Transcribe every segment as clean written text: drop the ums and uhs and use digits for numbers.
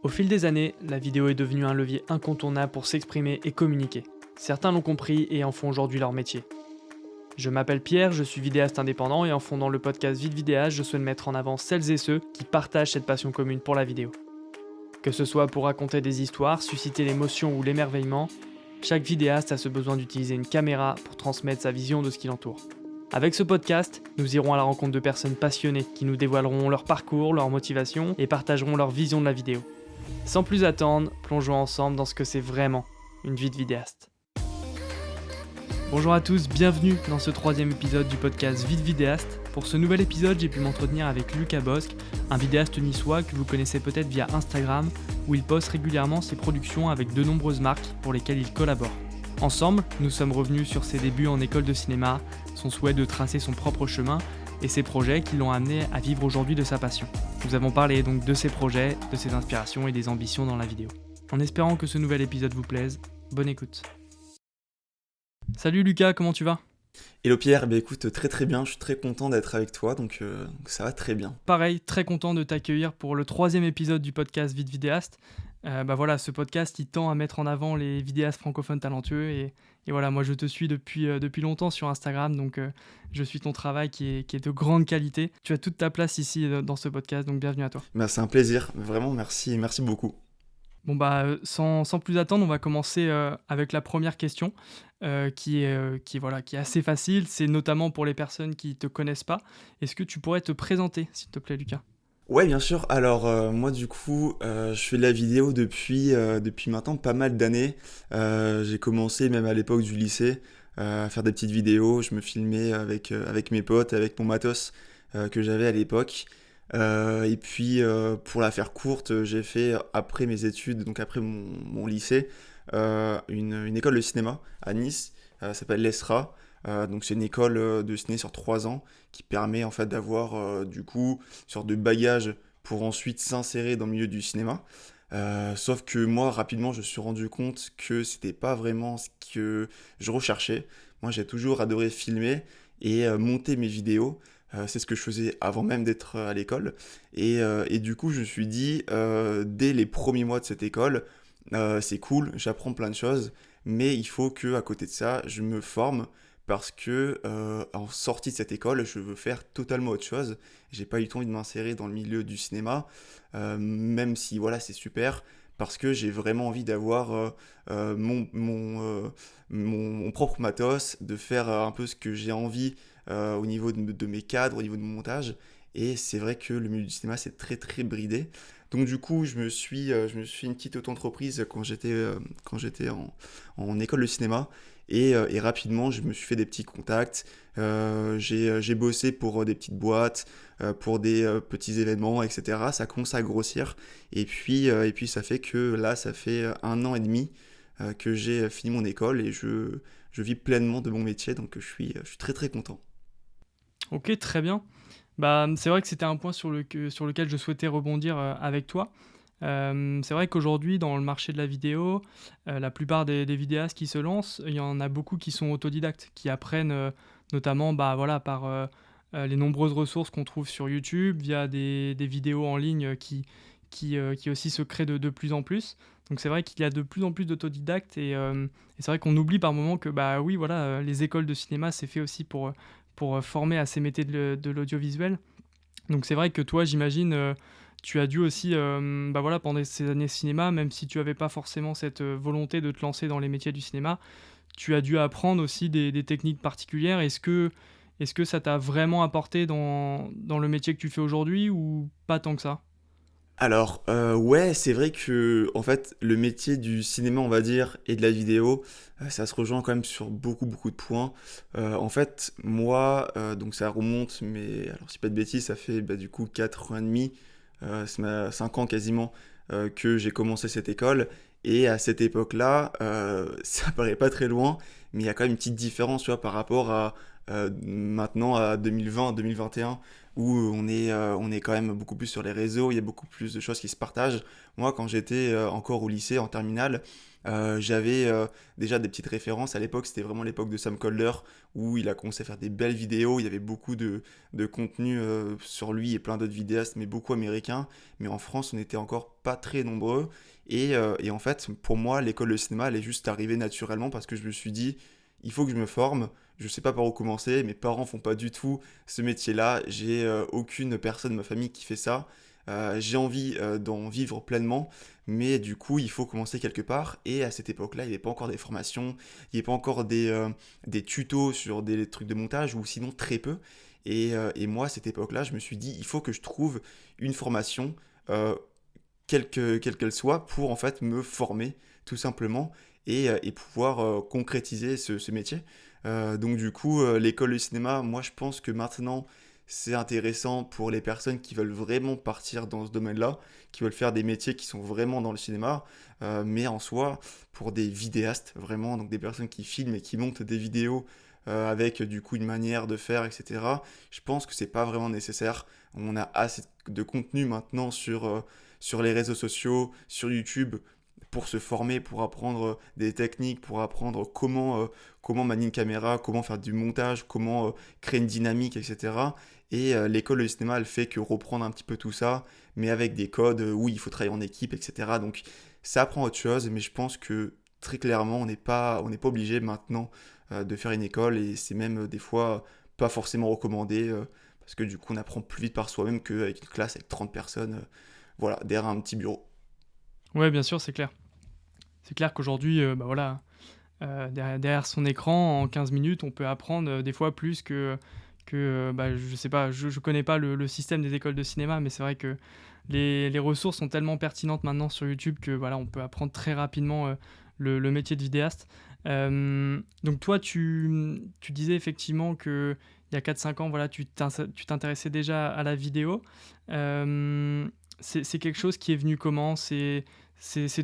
Au fil des années, la vidéo est devenue un levier incontournable pour s'exprimer et communiquer. Certains l'ont compris et en font aujourd'hui leur métier. Je m'appelle Pierre, je suis vidéaste indépendant et en fondant le podcast Vite Vidéaste, je souhaite mettre en avant celles et ceux qui partagent cette passion commune pour la vidéo. Que ce soit pour raconter des histoires, susciter l'émotion ou l'émerveillement, chaque vidéaste a ce besoin d'utiliser une caméra pour transmettre sa vision de ce qui l'entoure. Avec ce podcast, nous irons à la rencontre de personnes passionnées qui nous dévoileront leur parcours, leur motivation et partageront leur vision de la vidéo. Sans plus attendre, plongeons ensemble dans ce que c'est vraiment une vie de vidéaste. Bonjour à tous, bienvenue dans ce 3e épisode du podcast Vite Vidéaste. Pour ce nouvel épisode, j'ai pu m'entretenir avec Lucas Bosc, un vidéaste niçois que vous connaissez peut-être via Instagram, où il poste régulièrement ses productions avec de nombreuses marques pour lesquelles il collabore. Ensemble, nous sommes revenus sur ses débuts en école de cinéma, son souhait de tracer son propre chemin et ses projets qui l'ont amené à vivre aujourd'hui de sa passion. Nous avons parlé donc de ses projets, de ses inspirations et des ambitions dans la vidéo. En espérant que ce nouvel épisode vous plaise, bonne écoute. Salut Lucas, comment tu vas ? Hello Pierre, écoute, très bien, je suis très content d'être avec toi, donc ça va très bien. Pareil, très content de t'accueillir pour le 3e épisode du podcast Vite Vidéaste. Ce podcast il tend à mettre en avant les vidéastes francophones talentueux et voilà, moi je te suis depuis longtemps sur Instagram, donc je suis ton travail qui est de grande qualité. Tu as toute ta place ici dans ce podcast, donc bienvenue à toi. C'est un plaisir, vraiment merci beaucoup. Sans plus attendre, on va commencer avec la première question qui est assez facile. C'est notamment pour les personnes qui ne te connaissent pas. Est-ce que tu pourrais te présenter, s'il te plaît, Lucas ? Ouais, bien sûr. Alors moi du coup, je fais de la vidéo depuis maintenant pas mal d'années. J'ai commencé même à l'époque du lycée à faire des petites vidéos. Je me filmais avec mes potes, avec mon matos que j'avais à l'époque. Et puis pour la faire courte, j'ai fait après mes études, donc après mon lycée, une école de cinéma à Nice, ça s'appelle l'ESRA. Donc c'est une école de ciné sur 3 ans qui permet en fait d'avoir du coup une sorte de bagage pour ensuite s'insérer dans le milieu du cinéma. Sauf que moi rapidement je me suis rendu compte que c'était pas vraiment ce que je recherchais. Moi j'ai toujours adoré filmer et monter mes vidéos. C'est ce que je faisais avant même d'être à l'école. Et du coup, je me suis dit, dès les premiers mois de cette école, c'est cool, j'apprends plein de choses, mais il faut qu'à côté de ça, je me forme parce que en sortie de cette école, je veux faire totalement autre chose. J'ai pas eu envie de m'insérer dans le milieu du cinéma, même si voilà, c'est super, parce que j'ai vraiment envie d'avoir mon propre matos, de faire un peu ce que j'ai envie au niveau de mes cadres, au niveau de mon montage. Et c'est vrai que le milieu du cinéma, c'est très très bridé. Donc du coup, je me suis fait une petite auto-entreprise quand j'étais en école de cinéma. Et rapidement, je me suis fait des petits contacts. J'ai bossé pour des petites boîtes, pour des petits événements, etc. Ça commence à grossir. Et puis ça fait que là, ça fait 1 an et demi que j'ai fini mon école et je vis pleinement de mon métier. Donc je suis très très content. Ok, très bien. C'est vrai que c'était un point sur lequel je souhaitais rebondir avec toi. C'est vrai qu'aujourd'hui, dans le marché de la vidéo, la plupart des vidéastes qui se lancent, il y en a beaucoup qui sont autodidactes, qui apprennent notamment par les nombreuses ressources qu'on trouve sur YouTube, via des vidéos en ligne qui aussi se créent de plus en plus. Donc c'est vrai qu'il y a de plus en plus d'autodidactes et c'est vrai qu'on oublie par moments que les écoles de cinéma, c'est fait aussi pour former à ces métiers de l'audiovisuel. Donc c'est vrai que toi, j'imagine, tu as dû aussi, pendant ces années cinéma, même si tu n'avais pas forcément cette volonté de te lancer dans les métiers du cinéma, tu as dû apprendre aussi des techniques particulières. Est-ce que ça t'a vraiment apporté dans le métier que tu fais aujourd'hui ou pas tant que ça ? Alors, ouais, c'est vrai que en fait, le métier du cinéma, on va dire, et de la vidéo, ça se rejoint quand même sur beaucoup de points. En fait, moi, donc ça remonte, mais alors si pas de bêtises, ça fait du coup 4 ans et demi, 5 ans quasiment, que j'ai commencé cette école. Et à cette époque-là, ça paraît pas très loin, mais il y a quand même une petite différence, tu vois, par rapport à maintenant à 2020, 2021, où on est quand même beaucoup plus sur les réseaux, il y a beaucoup plus de choses qui se partagent. Moi, quand j'étais encore au lycée, en terminale, j'avais déjà des petites références. À l'époque, c'était vraiment l'époque de Sam Colder, où il a commencé à faire des belles vidéos. Il y avait beaucoup de contenu sur lui et plein d'autres vidéastes, mais beaucoup américains. Mais en France, on était encore pas très nombreux. Et en fait, pour moi, l'école de cinéma, elle est juste arrivée naturellement parce que je me suis dit, il faut que je me forme. Je sais pas par où commencer. Mes parents font pas du tout ce métier-là. J'ai aucune personne de ma famille qui fait ça. J'ai envie d'en vivre pleinement, mais du coup, il faut commencer quelque part. Et à cette époque-là, il n'y avait pas encore des formations, il n'y avait pas encore des tutos sur des trucs de montage, ou sinon très peu. Et moi, à cette époque-là, je me suis dit, il faut que je trouve une formation, euh, quelle qu'elle soit, pour en fait me former, tout simplement, et pouvoir concrétiser ce métier. Donc du coup, l'école de cinéma, moi je pense que maintenant, c'est intéressant pour les personnes qui veulent vraiment partir dans ce domaine-là, qui veulent faire des métiers qui sont vraiment dans le cinéma, mais en soi, pour des vidéastes, vraiment, donc des personnes qui filment et qui montent des vidéos avec du coup une manière de faire, etc., je pense que c'est pas vraiment nécessaire. On a assez de contenu maintenant sur les réseaux sociaux, sur YouTube, pour se former, pour apprendre des techniques, pour apprendre comment manier une caméra, comment faire du montage, comment créer une dynamique, etc. Et l'école de cinéma, elle fait que reprendre un petit peu tout ça, mais avec des codes où il faut travailler en équipe, etc. Donc ça apprend autre chose, mais je pense que très clairement, on n'est pas obligé maintenant de faire une école, et c'est même des fois pas forcément recommandé, parce que du coup on apprend plus vite par soi-même qu'avec une classe avec 30 personnes, voilà, derrière un petit bureau. Ouais, bien sûr, c'est clair. C'est clair qu'aujourd'hui, bah voilà, derrière son écran, en 15 minutes, on peut apprendre des fois plus que bah, je sais pas, je connais pas le système des écoles de cinéma, mais c'est vrai que les ressources sont tellement pertinentes maintenant sur YouTube que voilà, on peut apprendre très rapidement le métier de vidéaste. Donc toi, tu disais effectivement que il y a 4-5 ans, voilà, tu t'intéressais déjà à la vidéo. C'est quelque chose qui est venu comment? C'est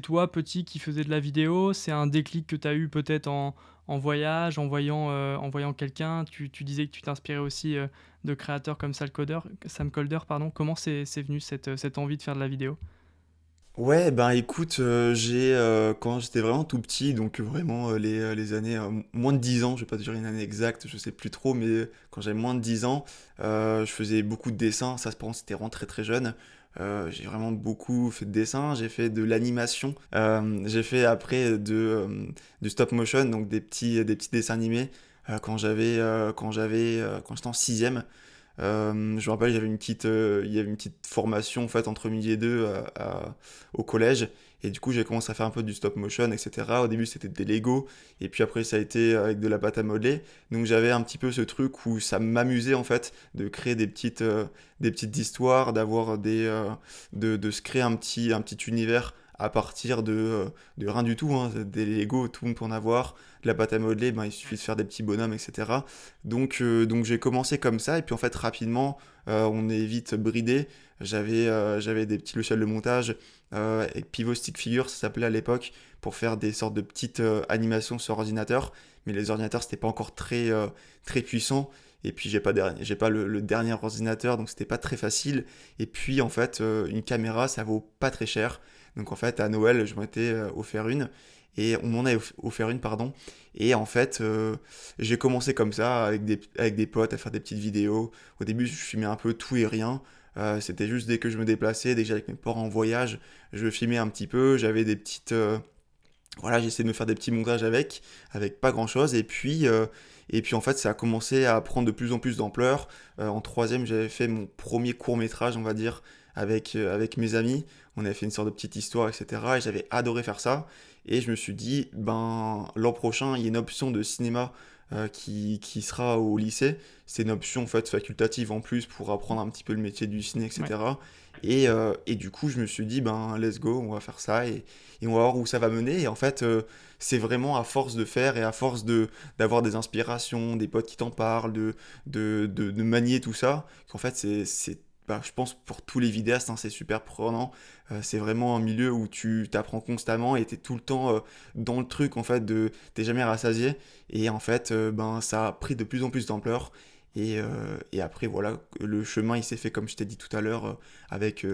toi, petit, qui faisais de la vidéo? C'est un déclic que tu as eu peut-être en voyage, en voyant quelqu'un? Tu disais que tu t'inspirais aussi de créateurs comme Sam Colder, pardon. Comment c'est venu cette envie de faire de la vidéo? Ouais, ben écoute, quand j'étais vraiment tout petit, donc vraiment les années moins de 10 ans, je vais pas te dire une année exacte, je sais plus trop, mais quand j'avais moins de 10 ans, je faisais beaucoup de dessins. Ça, par contre, c'était vraiment très très jeune. J'ai vraiment beaucoup fait de dessins, j'ai fait de l'animation, j'ai fait après du stop motion, donc des petits dessins animés quand j'étais en sixième. Je me rappelle, il y avait une petite formation en fait entre midi et deux au collège. Et du coup, j'ai commencé à faire un peu du stop motion, etc. Au début, c'était des Lego. Et puis après, ça a été avec de la pâte à modeler. Donc j'avais un petit peu ce truc où ça m'amusait en fait de créer des petites histoires, de se créer un petit univers à partir de rien du tout, hein. Des Lego, tout le monde peut en avoir. De la pâte à modeler, ben, il suffit de faire des petits bonhommes, etc. Donc j'ai commencé comme ça, et puis en fait rapidement on est vite bridé. J'avais des petits logiciels de montage avec Pivot Stick Figure, ça s'appelait à l'époque, pour faire des sortes de petites animations sur ordinateur. Mais les ordinateurs c'était pas encore très puissant. Et puis j'ai pas le dernier ordinateur, donc c'était pas très facile. Et puis en fait une caméra ça vaut pas très cher. Donc en fait à Noël je m'étais offert une. Et on m'en a offert une, pardon. Et en fait, j'ai commencé comme ça, avec des potes, à faire des petites vidéos. Au début, je filmais un peu tout et rien. C'était juste dès que je me déplaçais, dès que j'allais avec mes parents en voyage, je filmais un petit peu. J'avais des voilà, j'essayais de me faire des petits montages avec pas grand-chose. Et puis en fait, ça a commencé à prendre de plus en plus d'ampleur. En troisième, j'avais fait mon premier court-métrage, on va dire, avec mes amis. On avait fait une sorte de petite histoire, etc. Et j'avais adoré faire ça. Et je me suis dit, ben, l'an prochain, il y a une option de cinéma qui sera au lycée. C'est une option en fait facultative en plus pour apprendre un petit peu le métier du ciné, Ouais. etc. Et du coup, je me suis dit, ben, let's go, on va faire ça et on va voir où ça va mener. Et en fait, c'est vraiment à force de faire et à force d'avoir des inspirations, des potes qui t'en parlent, de manier tout ça, qu'en fait, c'est bah, je pense pour tous les vidéastes, hein, c'est super prenant. C'est vraiment un milieu où tu t'apprends constamment et tu es tout le temps dans le truc, en fait, t'es jamais rassasié. Et en fait, ben, ça a pris de plus en plus d'ampleur. Et après, voilà, le chemin, il s'est fait, comme je t'ai dit tout à l'heure, avec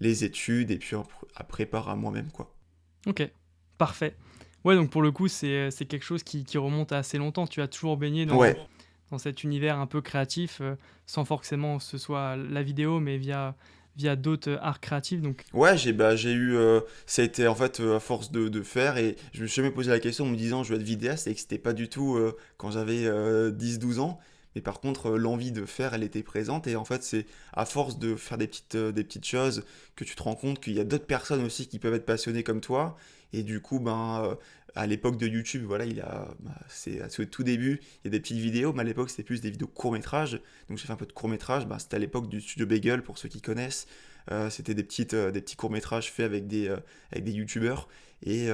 les études et puis après par à moi-même, quoi. Ok, parfait. Ouais, donc pour le coup, c'est quelque chose qui remonte à assez longtemps. Tu as toujours baigné Ouais, dans cet univers un peu créatif, sans forcément que ce soit la vidéo, mais via d'autres arts créatifs. Donc, ouais, j'ai eu, ça a été en fait à force de faire et je me suis jamais posé la question en me disant je vais être vidéaste et que c'était pas du tout quand j'avais 10-12 ans. Mais par contre, l'envie de faire, elle était présente et en fait, c'est à force de faire des petites choses que tu te rends compte qu'il y a d'autres personnes aussi qui peuvent être passionnées comme toi. Et du coup, ben, à l'époque de YouTube, voilà, c'est à ce tout début, il y a des petites vidéos, mais à l'époque, c'était plus des vidéos court-métrage. Donc j'ai fait un peu de court-métrage, ben, c'était à l'époque du studio Bagel pour ceux qui connaissent. C'était des petits courts-métrages faits avec des youtubeurs. Et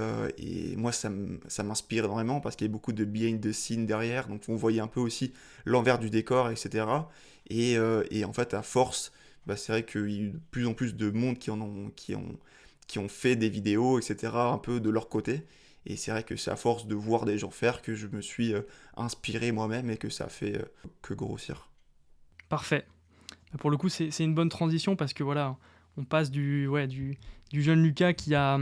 moi, ça m'inspire énormément parce qu'il y a beaucoup de behind the scenes derrière. Donc, on voyait un peu aussi l'envers du décor, etc. Et en fait, à force, bah, c'est vrai qu'il y a eu de plus en plus de monde qui ont fait des vidéos, etc. un peu de leur côté. Et c'est vrai que c'est à force de voir des gens faire que je me suis inspiré moi-même et que ça a fait que grossir. parfait. Pour le coup, c'est une bonne transition parce que voilà, on passe du jeune Lucas qui a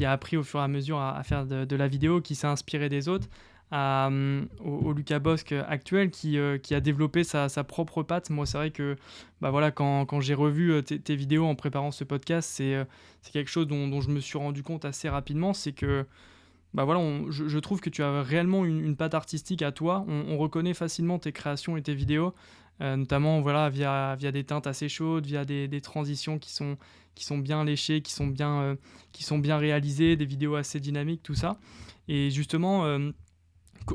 appris au fur et à mesure à faire de la vidéo, qui s'est inspiré des autres, au Lucas Bosque actuel qui a développé sa propre patte. Moi, c'est vrai que bah voilà, quand j'ai revu tes vidéos en préparant ce podcast, c'est quelque chose dont je me suis rendu compte assez rapidement. C'est que bah voilà, je trouve que tu as réellement une patte artistique à toi. On reconnaît facilement tes créations et tes vidéos, notamment voilà, via des teintes assez chaudes, via des transitions qui sont bien léchées, qui sont bien réalisées, des vidéos assez dynamiques, tout ça. Et justement,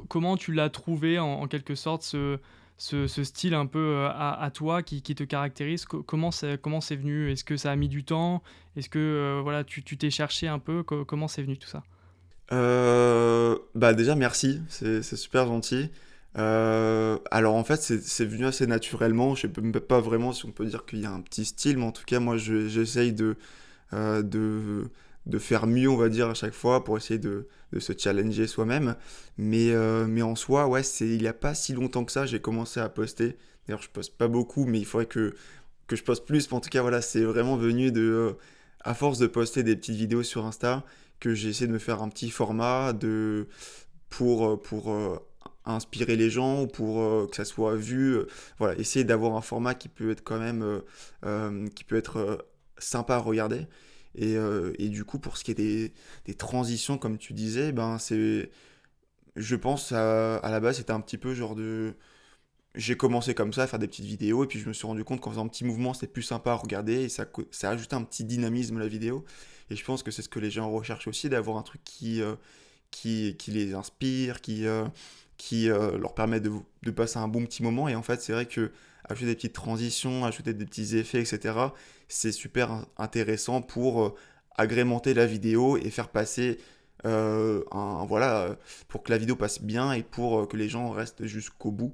comment tu l'as trouvé en quelque sorte ce style un peu à toi qui te caractérise? Comment c'est venu? Est-ce que ça a mis du temps? Est-ce que voilà, tu t'es cherché un peu? Comment c'est venu tout ça? Bah déjà merci, c'est super gentil. Alors en fait c'est venu assez naturellement, je sais même pas vraiment si on peut dire qu'il y a un petit style, mais en tout cas moi j'essaye euh, de, de faire mieux on va dire à chaque fois pour essayer de se challenger soi-même. Mais en soi ouais il y a pas si longtemps que ça j'ai commencé à poster. D'ailleurs je poste pas beaucoup mais il faudrait que je poste plus, mais en tout cas voilà c'est vraiment venu à force de poster des petites vidéos sur Insta que j'ai essayé de me faire un petit format pour inspirer les gens ou pour que ça soit vu. Voilà, essayer d'avoir un format qui peut être quand même qui peut être sympa à regarder. Et du coup, pour ce qui est des transitions, comme tu disais, ben je pense à la base, c'était un petit peu genre de, j'ai commencé comme ça à faire des petites vidéos et puis je me suis rendu compte qu'en faisant un petit mouvement c'était plus sympa à regarder et ça ajoutait un petit dynamisme à la vidéo et je pense que c'est ce que les gens recherchent aussi d'avoir un truc qui les inspire, qui leur permet de passer un bon petit moment et en fait c'est vrai que ajouter des petites transitions, ajouter des petits effets etc c'est super intéressant pour agrémenter la vidéo et faire passer voilà pour que la vidéo passe bien et pour que les gens restent jusqu'au bout.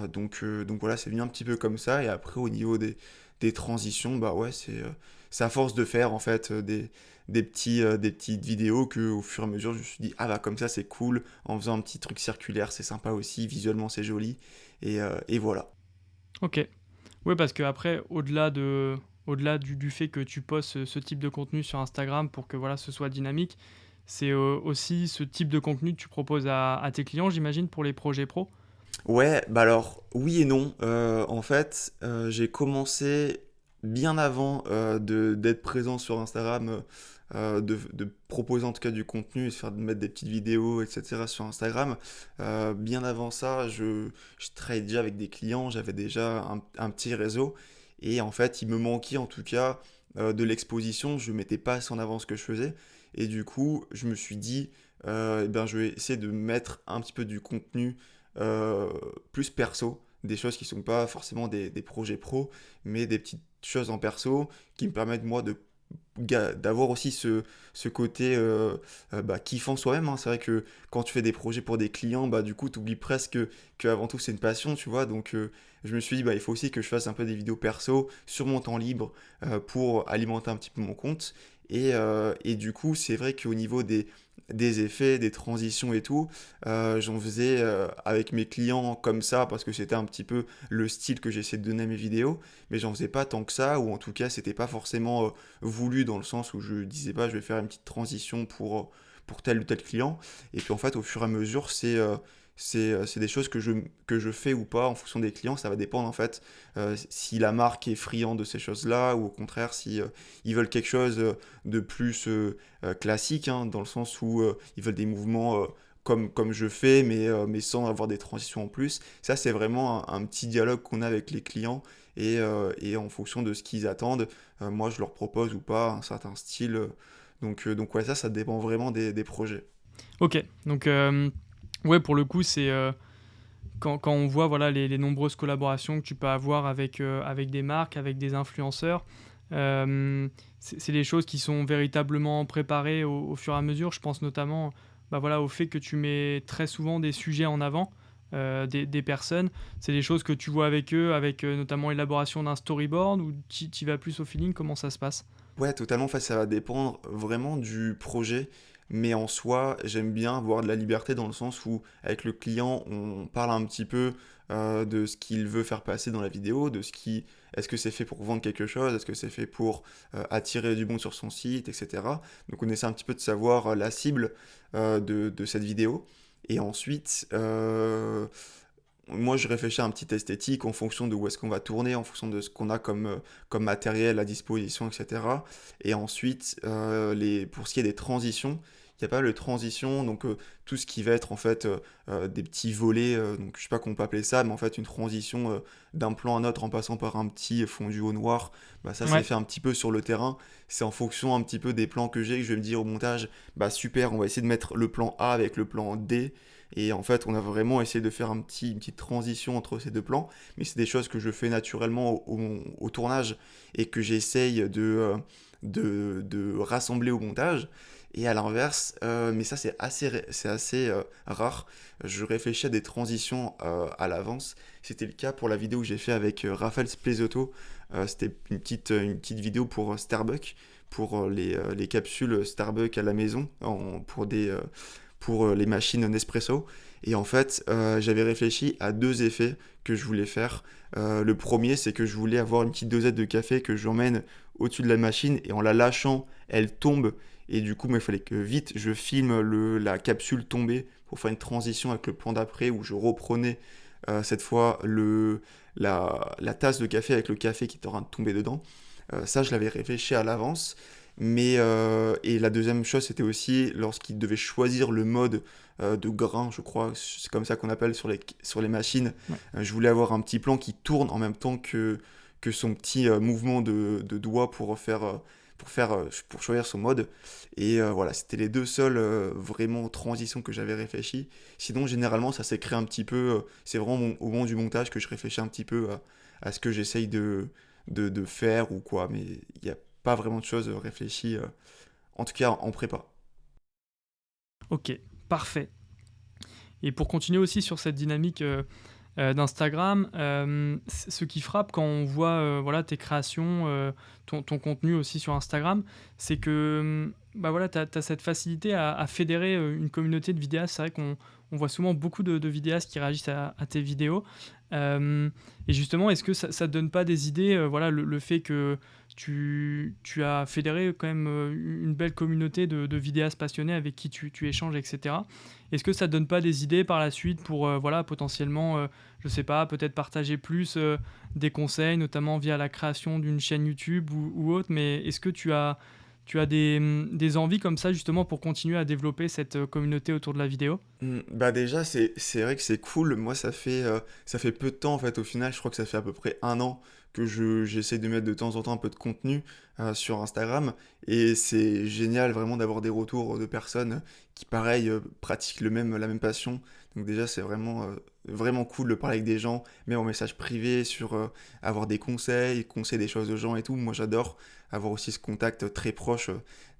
Donc voilà, c'est venu un petit peu comme ça. Et après, au niveau des transitions, bah ouais, c'est à force de faire en fait des petites vidéos que au fur et à mesure, je me suis dit, ah bah comme ça, c'est cool. En faisant un petit truc circulaire, c'est sympa aussi. Visuellement, c'est joli. Et voilà. Ok. Oui, parce que après, au-delà du fait que tu postes ce type de contenu sur Instagram pour que voilà, ce soit dynamique, c'est aussi ce type de contenu que tu proposes à tes clients, j'imagine, pour les projets pro. Ouais, bah alors oui et non. En fait, j'ai commencé bien avant d'être présent sur Instagram, de proposer en tout cas du contenu et de mettre des petites vidéos, etc. sur Instagram. Bien avant ça, je travaillais déjà avec des clients, j'avais déjà un petit réseau. Et en fait, il me manquait en tout cas de l'exposition. Je mettais pas assez en avant ce que je faisais. Et du coup, je me suis dit, eh ben, je vais essayer de mettre un petit peu du contenu euh, plus perso, des choses qui sont pas forcément des projets pro, mais des petites choses en perso qui me permettent moi d'avoir aussi ce côté bah, kiffant soi-même, hein. C'est vrai que quand tu fais des projets pour des clients, bah, du coup, tu oublies presque que avant tout c'est une passion, tu vois. Donc je me suis dit, bah, il faut aussi que je fasse un peu des vidéos perso sur mon temps libre pour alimenter un petit peu mon compte. Et du coup, c'est vrai qu'au niveau des effets, des transitions et tout, j'en faisais avec mes clients comme ça parce que c'était un petit peu le style que j'essaie de donner à mes vidéos, mais j'en faisais pas tant que ça, ou en tout cas, c'était pas forcément voulu dans le sens où je disais pas, je vais faire une petite transition pour tel ou tel client. Et puis en fait, au fur et à mesure, c'est des choses que je fais ou pas en fonction des clients. Ça va dépendre en fait si la marque est friande de ces choses-là ou au contraire si ils veulent quelque chose de plus classique, hein, dans le sens où ils veulent des mouvements comme je fais, mais sans avoir des transitions en plus. Ça, c'est vraiment un petit dialogue qu'on a avec les clients et en fonction de ce qu'ils attendent, moi je leur propose ou pas un certain style. Donc ouais, ça dépend vraiment des projets. Ok, donc ouais, pour le coup, c'est quand on voit voilà, les nombreuses collaborations que tu peux avoir avec des marques, avec des influenceurs, c'est des choses qui sont véritablement préparées au fur et à mesure. Je pense notamment bah, voilà, au fait que tu mets très souvent des sujets en avant, des personnes. C'est des choses que tu vois avec eux, avec notamment l'élaboration d'un storyboard, ou tu vas plus au feeling, comment ça se passe? Ouais, totalement. En fait, ça va dépendre vraiment du projet. Mais en soi, j'aime bien avoir de la liberté dans le sens où, avec le client, on parle un petit peu de ce qu'il veut faire passer dans la vidéo, est-ce que c'est fait pour vendre quelque chose, est-ce que c'est fait pour attirer du monde sur son site, etc. Donc, on essaie un petit peu de savoir la cible de cette vidéo. Et ensuite, moi, je réfléchis à un petit esthétique en fonction de où est-ce qu'on va tourner, en fonction de ce qu'on a comme matériel à disposition, etc. Et ensuite, pour ce qui est des transitions, il y a pas mal de transitions, donc tout ce qui va être en fait des petits volets, donc je sais pas comment on peut appeler ça, mais en fait une transition d'un plan à un autre en passant par un petit fondu au noir, bah ça c'est Ouais. fait un petit peu sur le terrain. C'est en fonction un petit peu des plans que j'ai que je vais me dire au montage, bah super, on va essayer de mettre le plan A avec le plan D. Et en fait, on a vraiment essayé de faire une petite transition entre ces deux plans, mais c'est des choses que je fais naturellement au tournage et que j'essaye de rassembler au montage. Et à l'inverse, mais ça c'est assez rare, je réfléchis à des transitions à l'avance. C'était le cas pour la vidéo que j'ai fait avec Raphaël Splezotto. C'était une petite vidéo pour Starbucks, pour les capsules Starbucks à la maison, pour les machines Nespresso. Et en fait, j'avais réfléchi à deux effets que je voulais faire. Le premier, c'est que je voulais avoir une petite dosette de café que j'emmène au-dessus de la machine et en la lâchant, elle tombe. Et du coup, il fallait que vite je filme la capsule tombée pour faire une transition avec le plan d'après où je reprenais cette fois la tasse de café avec le café qui était en train de tomber dedans. Ça, je l'avais réfléchi à l'avance. Et la deuxième chose, c'était aussi lorsqu'il devait choisir le mode de grain, je crois, c'est comme ça qu'on appelle sur les machines. Ouais. Je voulais avoir un petit plan qui tourne en même temps que son petit mouvement de doigt pour choisir son mode. Et voilà, c'était les deux seules vraiment transitions que j'avais réfléchi. Sinon, généralement, ça s'est créé un petit peu. C'est vraiment au moment du montage que je réfléchis un petit peu à ce que j'essaye de faire ou quoi. Mais il n'y a pas vraiment de choses réfléchies, en tout cas en prépa. Ok, parfait. Et pour continuer aussi sur cette dynamique d'Instagram, ce qui frappe quand on voit voilà, tes créations, ton contenu aussi sur Instagram, c'est que bah voilà, tu as cette facilité à fédérer une communauté de vidéastes. C'est vrai qu'on voit souvent beaucoup de vidéastes qui réagissent à tes vidéos. Euh, et justement, est-ce que ça ne te donne pas des idées, voilà, le fait que tu as fédéré quand même une belle communauté de vidéastes passionnés avec qui tu échanges, etc. Est-ce que ça ne te donne pas des idées par la suite pour voilà, potentiellement, je sais pas, peut-être partager plus des conseils, notamment via la création d'une chaîne YouTube ou autre, mais est-ce que tu as des envies comme ça justement pour continuer à développer cette communauté autour de la vidéo? Bah déjà, c'est vrai que c'est cool. Moi, ça fait peu de temps en fait. Au final, je crois que ça fait à peu près un an que j'essaie de mettre de temps en temps un peu de contenu sur Instagram. Et c'est génial vraiment d'avoir des retours de personnes qui, pareil, pratiquent la même passion. Donc déjà, c'est vraiment cool de parler avec des gens, même en message privé, sur avoir des conseils des choses aux gens et tout. Moi, j'adore avoir aussi ce contact très proche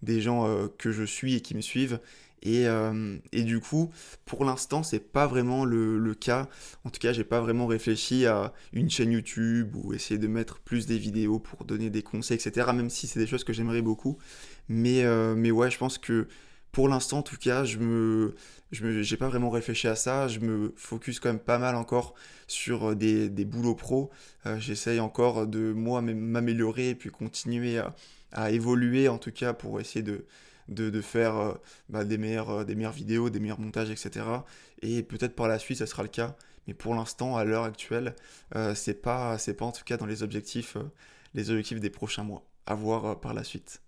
des gens que je suis et qui me suivent. Et du coup, pour l'instant, c'est pas vraiment le cas. En tout cas, j'ai pas vraiment réfléchi à une chaîne YouTube ou essayer de mettre plus des vidéos pour donner des conseils, etc. Même si c'est des choses que j'aimerais beaucoup. Mais ouais, je pense que pour l'instant, en tout cas, j'ai pas vraiment réfléchi à ça. Je me focus quand même pas mal encore sur des boulots pro. J'essaye encore de moi m'améliorer et puis continuer à évoluer, en tout cas, pour essayer de faire des meilleures vidéos, des meilleurs montages, etc. Et peut-être par la suite, ça sera le cas. Mais pour l'instant, à l'heure actuelle, c'est pas en tout cas dans les objectifs des prochains mois. À voir par la suite.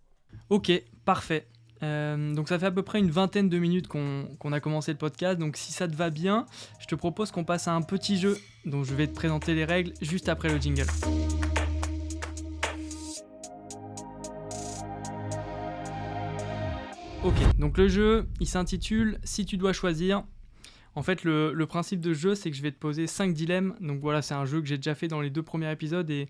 Ok, parfait. Donc ça fait à peu près une vingtaine de minutes qu'on a commencé le podcast, donc si ça te va bien, je te propose qu'on passe à un petit jeu dont je vais te présenter les règles juste après le jingle. Ok, donc le jeu, il s'intitule « Si tu dois choisir ». En fait, le principe de ce jeu, c'est que je vais te poser 5 dilemmes. Donc voilà, c'est un jeu que j'ai déjà fait dans les 2 premiers épisodes et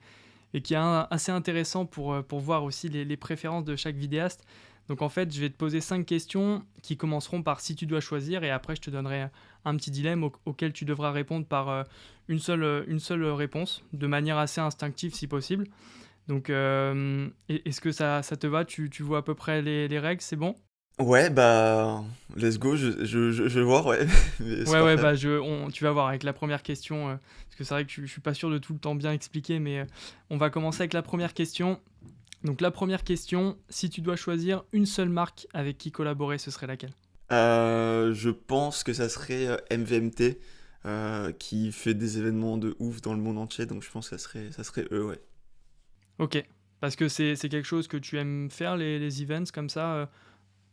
qui est assez intéressant pour voir aussi les préférences de chaque vidéaste. Donc en fait, je vais te poser 5 questions qui commenceront par « Si tu dois choisir » et après, je te donnerai un petit dilemme auquel tu devras répondre par une seule réponse, de manière assez instinctive si possible. Donc, est-ce que ça te va ? Tu vois à peu près les règles, c'est bon ? Ouais, bah, let's go, je vais voir, ouais. Mais c'est Ouais, parfait. tu vas voir avec la première question, parce que c'est vrai que je suis pas sûr de tout le temps bien expliquer, mais on va commencer avec la première question. Donc la première question, si tu dois choisir une seule marque avec qui collaborer, ce serait laquelle ? Je pense que ça serait MVMT, qui fait des événements de ouf dans le monde entier, donc je pense que ça serait eux, ouais. Ok, parce que c'est quelque chose que tu aimes faire, les events comme ça,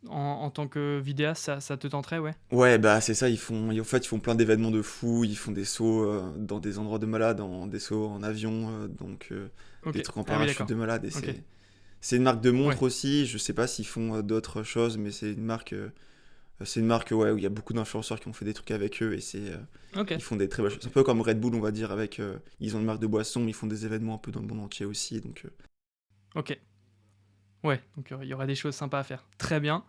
en tant que vidéaste, ça te tenterait, ouais ? Ouais, bah c'est ça, en fait, ils font plein d'événements de fou, ils font des sauts dans des endroits de malades, des sauts en avion, donc Ok, des trucs en ah oui parachute d'accord, de malade, et ok, c'est une marque de ouais, montres aussi, je sais pas s'ils font d'autres choses, mais c'est une marque ouais, où il y a beaucoup d'influenceurs qui ont fait des trucs avec eux, et ok, ils font des très belles choses. C'est un peu comme Red Bull, on va dire, ils ont une marque de boisson, mais ils font des événements un peu dans le monde entier aussi, donc ok, ouais, donc il y aura des choses sympas à faire, très bien,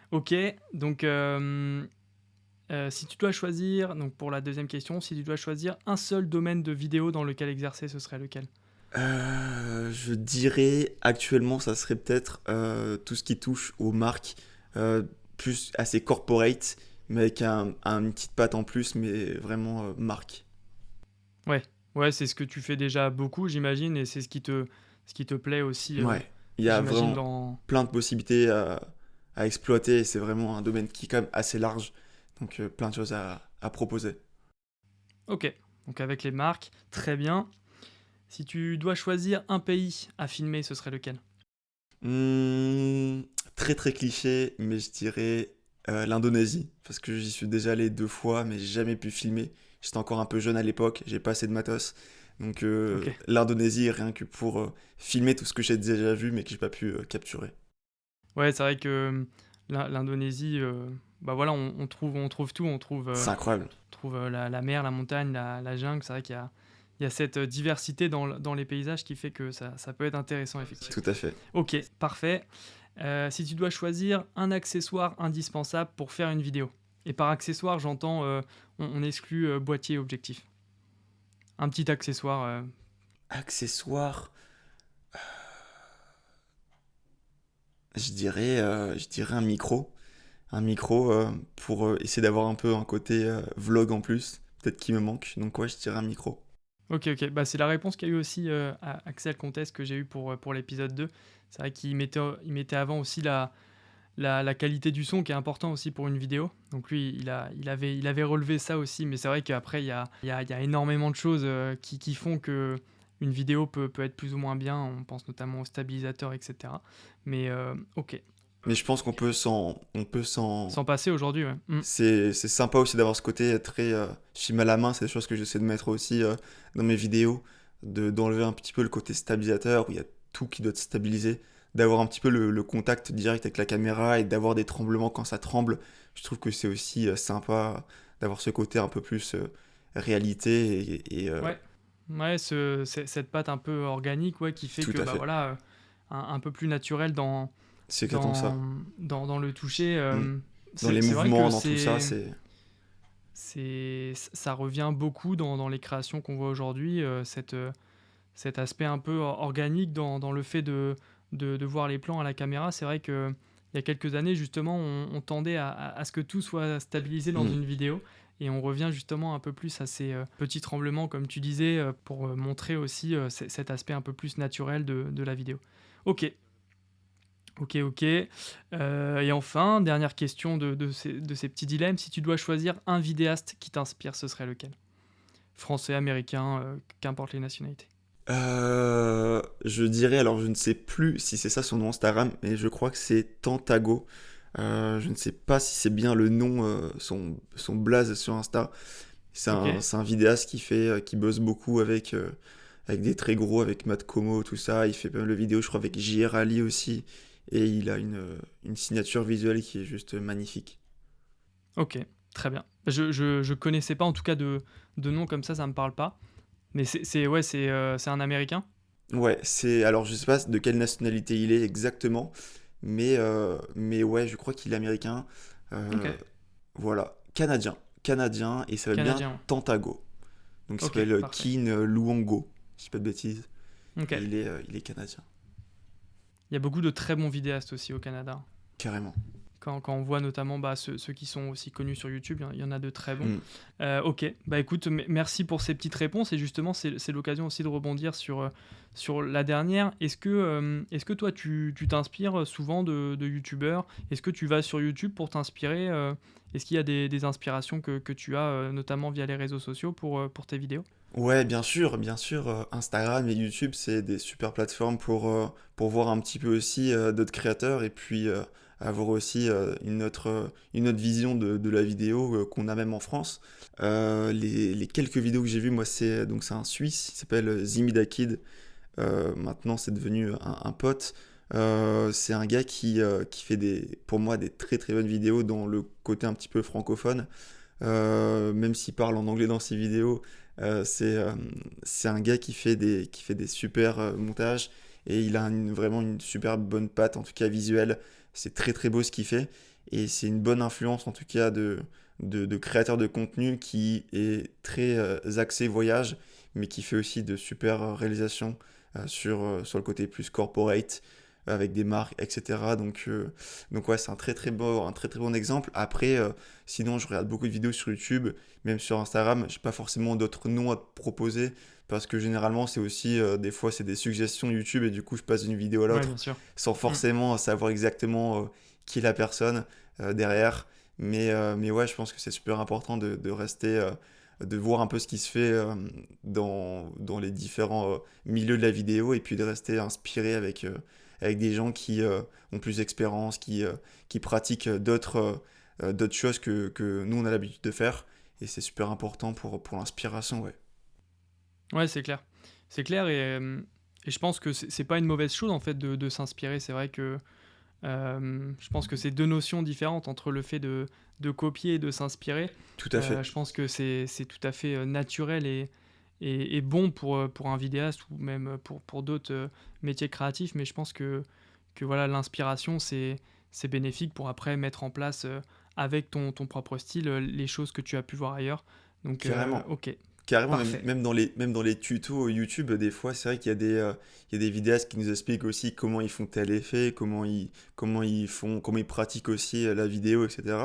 ok, donc si tu dois choisir, donc pour la deuxième question, si tu dois choisir un seul domaine de vidéo dans lequel exercer, ce serait lequel ? Je dirais actuellement, ça serait peut-être tout ce qui touche aux marques, euh, plus assez corporate, mais avec une petite patte en plus, mais vraiment marque. Ouais, ouais, c'est ce que tu fais déjà beaucoup, j'imagine, et c'est ce qui te plaît aussi, Ouais, il y a j'imagine, vraiment dans... plein de possibilités à exploiter, et c'est vraiment un domaine qui est quand même assez large, donc plein de choses à proposer. Ok, donc avec les marques, très bien. Si tu dois choisir un pays à filmer, ce serait lequel ? Hmm, très très cliché, mais je dirais l'Indonésie, parce que j'y suis déjà allé 2 fois, mais j'ai jamais pu filmer. J'étais encore un peu jeune à l'époque, j'ai pas assez de matos. Donc Ok. l'Indonésie, rien que pour filmer tout ce que j'ai déjà vu, mais que j'ai pas pu capturer. Ouais, c'est vrai que l'Indonésie, bah voilà, on trouve tout, C'est incroyable, on trouve la mer, la montagne, la jungle. C'est vrai il y a cette diversité dans les paysages qui fait que ça peut être intéressant, effectivement. tout à fait. Ok, parfait. Si tu dois choisir un accessoire indispensable pour faire une vidéo, et par accessoire, j'entends, on exclut boîtier et objectif. Un petit accessoire. Accessoires, je dirais un micro pour essayer d'avoir un peu un côté vlog en plus, peut-être qui me manque. Donc ouais, je dirais un micro. Ok, ok. Bah, c'est la réponse qu'a eu aussi à Axel Comtesse que j'ai eu pour l'épisode 2. C'est vrai il mettait avant aussi la qualité du son qui est important aussi pour une vidéo. Donc lui, il avait relevé ça aussi. Mais c'est vrai qu'après, il y a énormément de choses qui font que une vidéo peut être plus ou moins bien. On pense notamment au stabilisateur, etc. Mais ok. Mais je pense qu'on peut s'en. Sans passer aujourd'hui, ouais. C'est sympa aussi d'avoir ce côté très film à la main, c'est des choses que j'essaie de mettre aussi dans mes vidéos, d'enlever un petit peu le côté stabilisateur où il y a tout qui doit être stabilisé, d'avoir un petit peu le contact direct avec la caméra et d'avoir des tremblements quand ça tremble. Je trouve que c'est aussi sympa d'avoir ce côté un peu plus réalité Ouais. Ouais, cette patte un peu organique, ouais, qui fait tout que à bah fait. voilà, un peu plus naturel C'est exactement ça. dans le toucher. Mm. dans les C'est vrai que mouvements, dans tout ça, ça revient beaucoup dans les créations qu'on voit aujourd'hui, cet aspect un peu organique dans le fait de voir les plans à la caméra. C'est vrai qu'il y a quelques années, justement, on tendait à ce que tout soit stabilisé dans Mmh. une vidéo. Et on revient justement un peu plus à ces petits tremblements, comme tu disais, pour montrer aussi cet aspect un peu plus naturel de la vidéo. Ok, ok. Et enfin, dernière question de ces petits dilemmes. Si tu dois choisir un vidéaste qui t'inspire, ce serait lequel? Français, américain, qu'importe les nationalités. Je dirais, alors je ne sais plus si c'est ça son nom Instagram, mais je crois que c'est Tantago. Je ne sais pas si c'est bien le nom, son blaze sur Insta. Ok. C'est un vidéaste qui bosse beaucoup avec des très gros, avec Matt Como, tout ça. Il fait pas mal de vidéos, je crois, avec JR Ali aussi. Et il a une signature visuelle qui est juste magnifique. Ok, très bien. Je connaissais pas, en tout cas de nom comme ça me parle pas. Mais ouais, c'est un Américain? Ouais, alors je sais pas de quelle nationalité il est exactement, mais ouais, je crois qu'il est américain. Ok, Euh, voilà, canadien, et ça s'appelle bien Canadien. Tantago. Donc il Ok, s'appelle parfait. Keen Luongo, si je dis pas de bêtises. Ok. Et il est canadien, Il y a beaucoup de très bons vidéastes aussi au Canada. carrément. Quand on voit notamment ceux qui sont aussi connus sur YouTube, il y en a de très bons. Hmm. Ok, bah écoute, merci pour ces petites réponses. Et justement, c'est l'occasion aussi de rebondir sur la dernière. Est-ce que toi, tu t'inspires souvent de YouTubeurs? Est-ce que tu vas sur YouTube pour t'inspirer? Est-ce qu'il y a des inspirations que tu as, notamment via les réseaux sociaux pour tes vidéos? Ouais, bien sûr, Instagram et YouTube, c'est des super plateformes pour voir un petit peu aussi d'autres créateurs et puis avoir aussi une autre vision de la vidéo qu'on a même en France. Les quelques vidéos que j'ai vues, moi, c'est un Suisse, il s'appelle Zimida Kid. Maintenant, c'est devenu un pote. C'est un gars qui fait pour moi des très très bonnes vidéos dans le côté un petit peu francophone. Même s'il parle en anglais dans ses vidéos, euh, c'est euh, c'est un gars qui fait des super montages et il a vraiment une super bonne patte, en tout cas visuelle. C'est très très beau ce qu'il fait et c'est une bonne influence en tout cas de créateur de contenu qui est très axé voyage, mais qui fait aussi de super réalisations sur le côté plus corporate avec des marques, etc. Donc ouais, c'est un très très bon exemple. Après, sinon, je regarde beaucoup de vidéos sur YouTube, même sur Instagram. J'ai pas forcément d'autres noms à te proposer parce que généralement, c'est aussi des fois c'est des suggestions YouTube et du coup, je passe d'une vidéo à Ouais, l'autre bien sûr. sans Mm. forcément savoir exactement qui est la personne derrière. Mais ouais, je pense que c'est super important de rester, de voir un peu ce qui se fait dans les différents milieux de la vidéo et puis de rester inspiré avec des gens qui ont plus d'expérience, qui pratiquent d'autres choses que nous on a l'habitude de faire. Et c'est super important pour l'inspiration, ouais. Ouais, c'est clair. C'est clair et je pense que c'est pas une mauvaise chose en fait de s'inspirer. C'est vrai que je pense que c'est deux notions différentes entre le fait de copier et de s'inspirer. Tout à fait. Je pense que c'est tout à fait naturel et bon pour un vidéaste ou même pour d'autres métiers créatifs. Mais je pense que voilà, l'inspiration, c'est bénéfique pour après mettre en place avec ton propre style les choses que tu as pu voir ailleurs. Donc, Carrément. ok, Carrément, parfait. même dans les tutos YouTube, des fois, c'est vrai qu'il y a il y a des vidéastes qui nous expliquent aussi comment ils font tel effet, comment ils pratiquent aussi la vidéo, etc.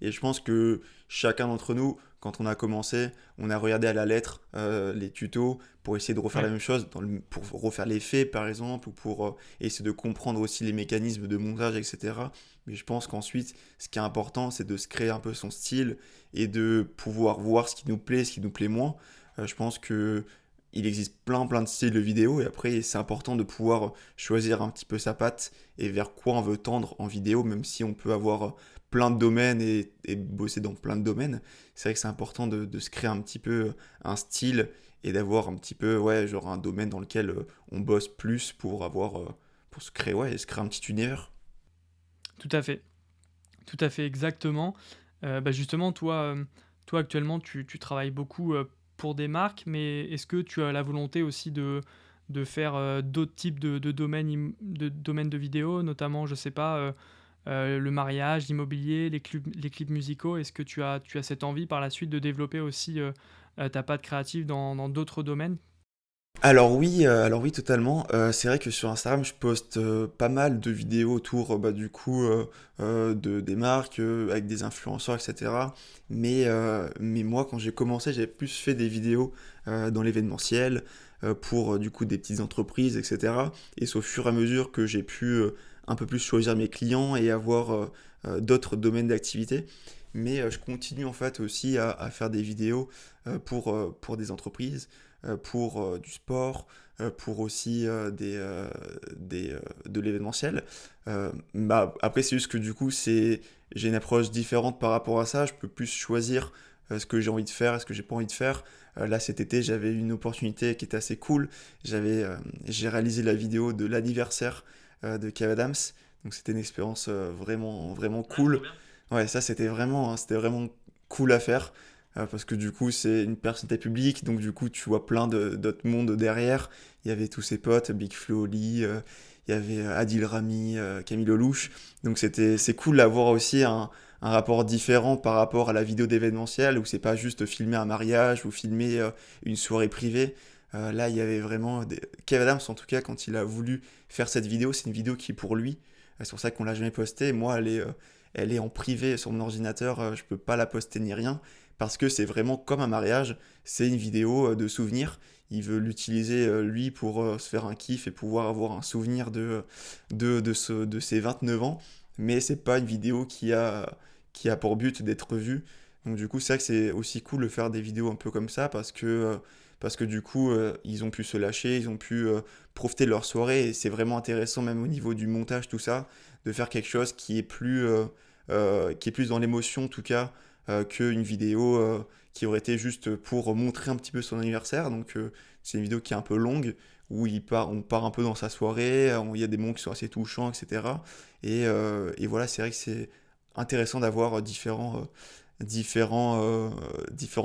Et je pense que chacun d'entre nous, quand on a commencé, on a regardé à la lettre les tutos pour essayer de refaire la Ouais, même chose, pour refaire l'effet par exemple, ou pour essayer de comprendre aussi les mécanismes de montage, etc. Mais je pense qu'ensuite, ce qui est important, c'est de se créer un peu son style et de pouvoir voir ce qui nous plaît, ce qui nous plaît moins. Je pense que il existe plein de styles de vidéo et après c'est important de pouvoir choisir un petit peu sa patte et vers quoi on veut tendre en vidéo, même si on peut avoir plein de domaines et bosser dans plein de domaines. C'est vrai que c'est important de se créer un petit peu un style et d'avoir un petit peu, ouais, genre un domaine dans lequel on bosse plus pour se créer, ouais, et se créer un petit univers. tout à fait. Tout à fait, exactement. Justement, toi actuellement, tu travailles beaucoup pour des marques, mais est-ce que tu as la volonté aussi de faire d'autres types de domaines de vidéos, notamment, je sais pas, le mariage, l'immobilier, les clips musicaux. Est-ce que tu as cette envie par la suite de développer aussi ta patte créative dans d'autres domaines? Alors oui, totalement. C'est vrai que sur Instagram, je poste pas mal de vidéos autour du coup des marques, avec des influenceurs, etc. Mais moi, quand j'ai commencé, j'avais plus fait des vidéos dans l'événementiel pour du coup des petites entreprises, etc. Et c'est au fur et à mesure que j'ai pu un peu plus choisir mes clients et avoir d'autres domaines d'activité. Mais je continue en fait aussi à faire des vidéos pour des entreprises, pour du sport, pour aussi de l'événementiel. Après, c'est juste que du coup, j'ai une approche différente par rapport à ça. Je peux plus choisir ce que j'ai envie de faire et ce que j'ai pas envie de faire. Là, cet été, j'avais une opportunité qui était assez cool. J'ai réalisé la vidéo de l'anniversaire de Kev Adams. Donc, c'était une expérience vraiment, vraiment Ah, trop cool. bien. Ouais, ça, c'était vraiment cool à faire. Parce que du coup, c'est une personnalité publique, donc du coup, tu vois plein d'autres mondes derrière. Il y avait tous ses potes, Big Flo, Oli, il y avait Adil Rami, Camille Lelouch. Donc c'est cool d'avoir aussi un rapport différent par rapport à la vidéo d'événementiel, où c'est pas juste filmer un mariage ou filmer une soirée privée. Là, il y avait vraiment Kev Adams, en tout cas, quand il a voulu faire cette vidéo, c'est une vidéo qui est pour lui. C'est pour ça qu'on l'a jamais postée. Moi, elle est en privé sur mon ordinateur, je peux pas la poster ni rien parce que c'est vraiment comme un mariage, c'est une vidéo de souvenir. Il veut l'utiliser lui pour se faire un kiff et pouvoir avoir un souvenir de ses 29 ans, mais c'est pas une vidéo qui a pour but d'être vue. Donc du coup, c'est vrai que c'est aussi cool de faire des vidéos un peu comme ça parce que du coup, ils ont pu se lâcher, ils ont pu profiter de leur soirée et c'est vraiment intéressant même au niveau du montage, tout ça, de faire quelque chose qui est plus dans l'émotion en tout cas qu'une vidéo qui aurait été juste pour montrer un petit peu son anniversaire. Donc c'est une vidéo qui est un peu longue, où on part un peu dans sa soirée, il y a des moments qui sont assez touchants, etc. Et voilà, c'est vrai que c'est intéressant d'avoir différents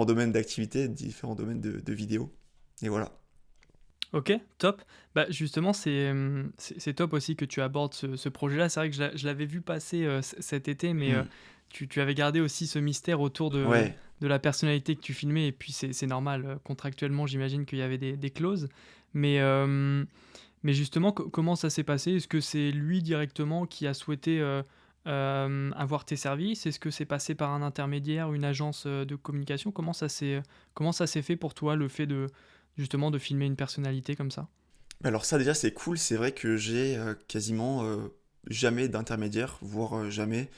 domaines d'activité, différents domaines de vidéos. Et voilà. Ok, top. Bah, justement, c'est top aussi que tu abordes ce projet-là. C'est vrai que je l'avais vu passer cet été, mais Hmm. tu avais gardé aussi ce mystère autour Ouais. de la personnalité que tu filmais. Et puis, c'est normal, contractuellement, j'imagine qu'il y avait des clauses. Mais, mais justement, comment ça s'est passé? Est-ce que c'est lui directement qui a souhaité avoir tes services? Est-ce que c'est passé par un intermédiaire, une agence de communication? Comment ça s'est fait pour toi, le fait de justement de filmer une personnalité comme ça? Alors ça déjà c'est cool, c'est vrai que j'ai quasiment jamais d'intermédiaire, voire jamais.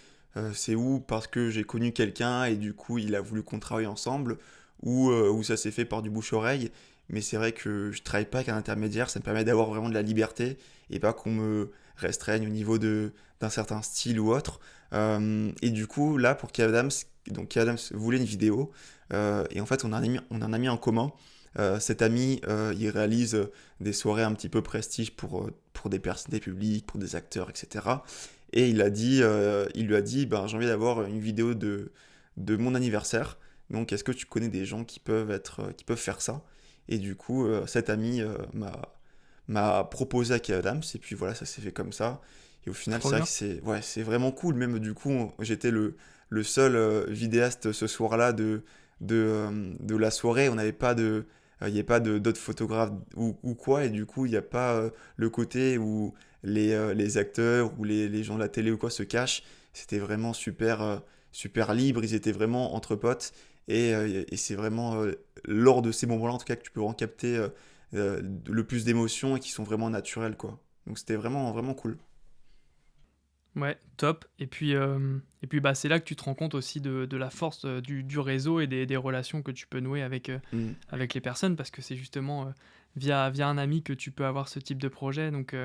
C'est ou parce que j'ai connu quelqu'un et du coup il a voulu qu'on travaille ensemble, ou ça s'est fait par du bouche-oreille. Mais c'est vrai que je travaille pas avec un intermédiaire, ça me permet d'avoir vraiment de la liberté et pas qu'on me restreigne au niveau d'un certain style ou autre. Et du coup là pour Kev Adams, donc Kev Adams voulait une vidéo et en fait on en a mis en commun. Cet ami, il réalise des soirées un petit peu prestige pour des personnalités publiques, pour des acteurs, etc. Et il lui a dit, ben, j'ai envie d'avoir une vidéo de mon anniversaire. Donc, est-ce que tu connais des gens qui peuvent faire ça? Et du coup, cet ami m'a proposé à Kev Adams, et puis voilà, ça s'est fait comme ça. Et au final, Trop c'est vrai bien. que c'est vraiment cool. Même du coup, j'étais le seul vidéaste ce soir-là de la soirée. On n'avait pas il n'y a pas d'autres photographes ou quoi, et du coup, il n'y a pas le côté où les acteurs ou les gens de la télé ou quoi se cachent. C'était vraiment super libre, ils étaient vraiment entre potes, et c'est vraiment lors de ces moments-là, en tout cas, que tu peux vraiment capter le plus d'émotions et qui sont vraiment naturelles, quoi. Donc c'était vraiment, vraiment cool. Ouais, top. Et puis bah, c'est là que tu te rends compte aussi de la force du réseau et des relations que tu peux nouer Mm. avec les personnes, parce que c'est justement via un ami que tu peux avoir ce type de projet. Donc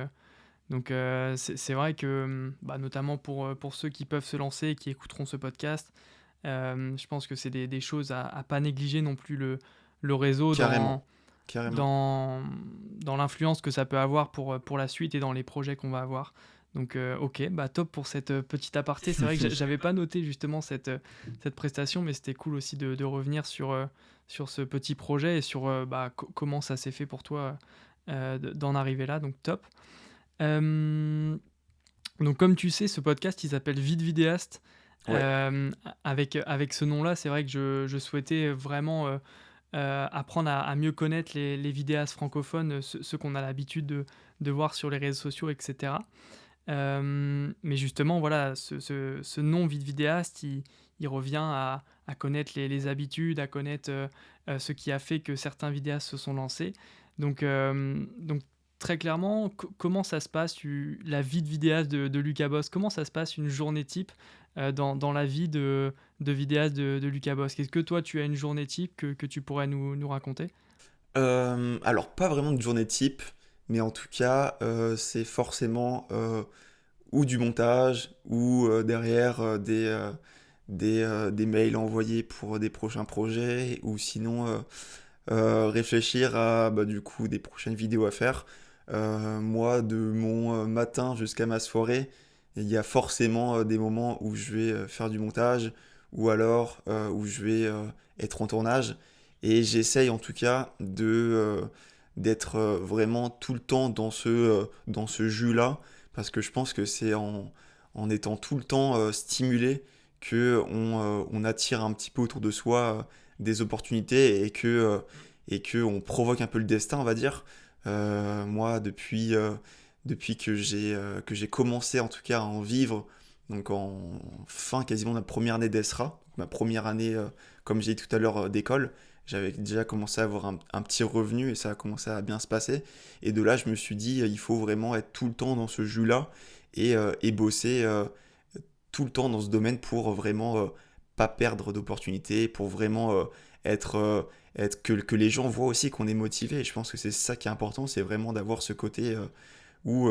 c'est vrai que, bah, notamment pour ceux qui peuvent se lancer et qui écouteront ce podcast, je pense que c'est des choses à pas négliger non plus le réseau Carrément, carrément. dans, dans l'influence que ça peut avoir pour la suite et dans les projets qu'on va avoir. Donc, ok, bah top pour cette petite aparté. C'est vrai que j'avais pas noté justement cette prestation, mais c'était cool aussi de revenir sur ce petit projet et sur bah, comment ça s'est fait pour toi d'en arriver là. Donc, top. Euh, Donc comme tu sais, ce podcast, il s'appelle Vite Vidéaste. Ouais. Avec ce nom-là, c'est vrai que je souhaitais vraiment, apprendre à mieux connaître les vidéastes francophones, ceux qu'on a l'habitude de voir sur les réseaux sociaux et cetera. Mais justement, voilà, ce nom vide vidéaste, il revient à connaître les habitudes, à connaître, ce qui a fait que certains vidéastes se sont lancés. Donc très clairement, comment ça se passe, la vie de vidéaste de Lucas Boss? Comment ça se passe une journée type, dans la vie de vidéaste de Lucas Boss? Est-ce que toi, tu as une journée type que tu pourrais nous raconter? Alors, pas vraiment de journée type, mais en tout cas, c'est forcément ou du montage, ou derrière des mails envoyés pour des prochains projets, ou sinon réfléchir à bah, du coup des prochaines vidéos à faire. Moi, de mon matin jusqu'à ma soirée, il y a forcément des moments où je vais faire du montage, ou alors où je vais être en tournage. Et j'essaye en tout cas d'être vraiment tout le temps dans ce jus-là, parce que je pense que c'est en étant tout le temps stimulé que on attire un petit peu autour de soi des opportunités et que on provoque un peu le destin, on va dire. Moi, depuis que j'ai commencé en tout cas à en vivre, donc en fin quasiment de ma première année d'ESRA, ma première année, comme j'ai dit tout à l'heure, d'école, j'avais déjà commencé à avoir un petit revenu et ça a commencé à bien se passer. Et de là, je me suis dit, il faut vraiment être tout le temps dans ce jus-là et bosser tout le temps dans ce domaine pour vraiment pas perdre d'opportunités, pour vraiment être, que les gens voient aussi qu'on est motivé. Et je pense que c'est ça qui est important, c'est vraiment d'avoir ce côté où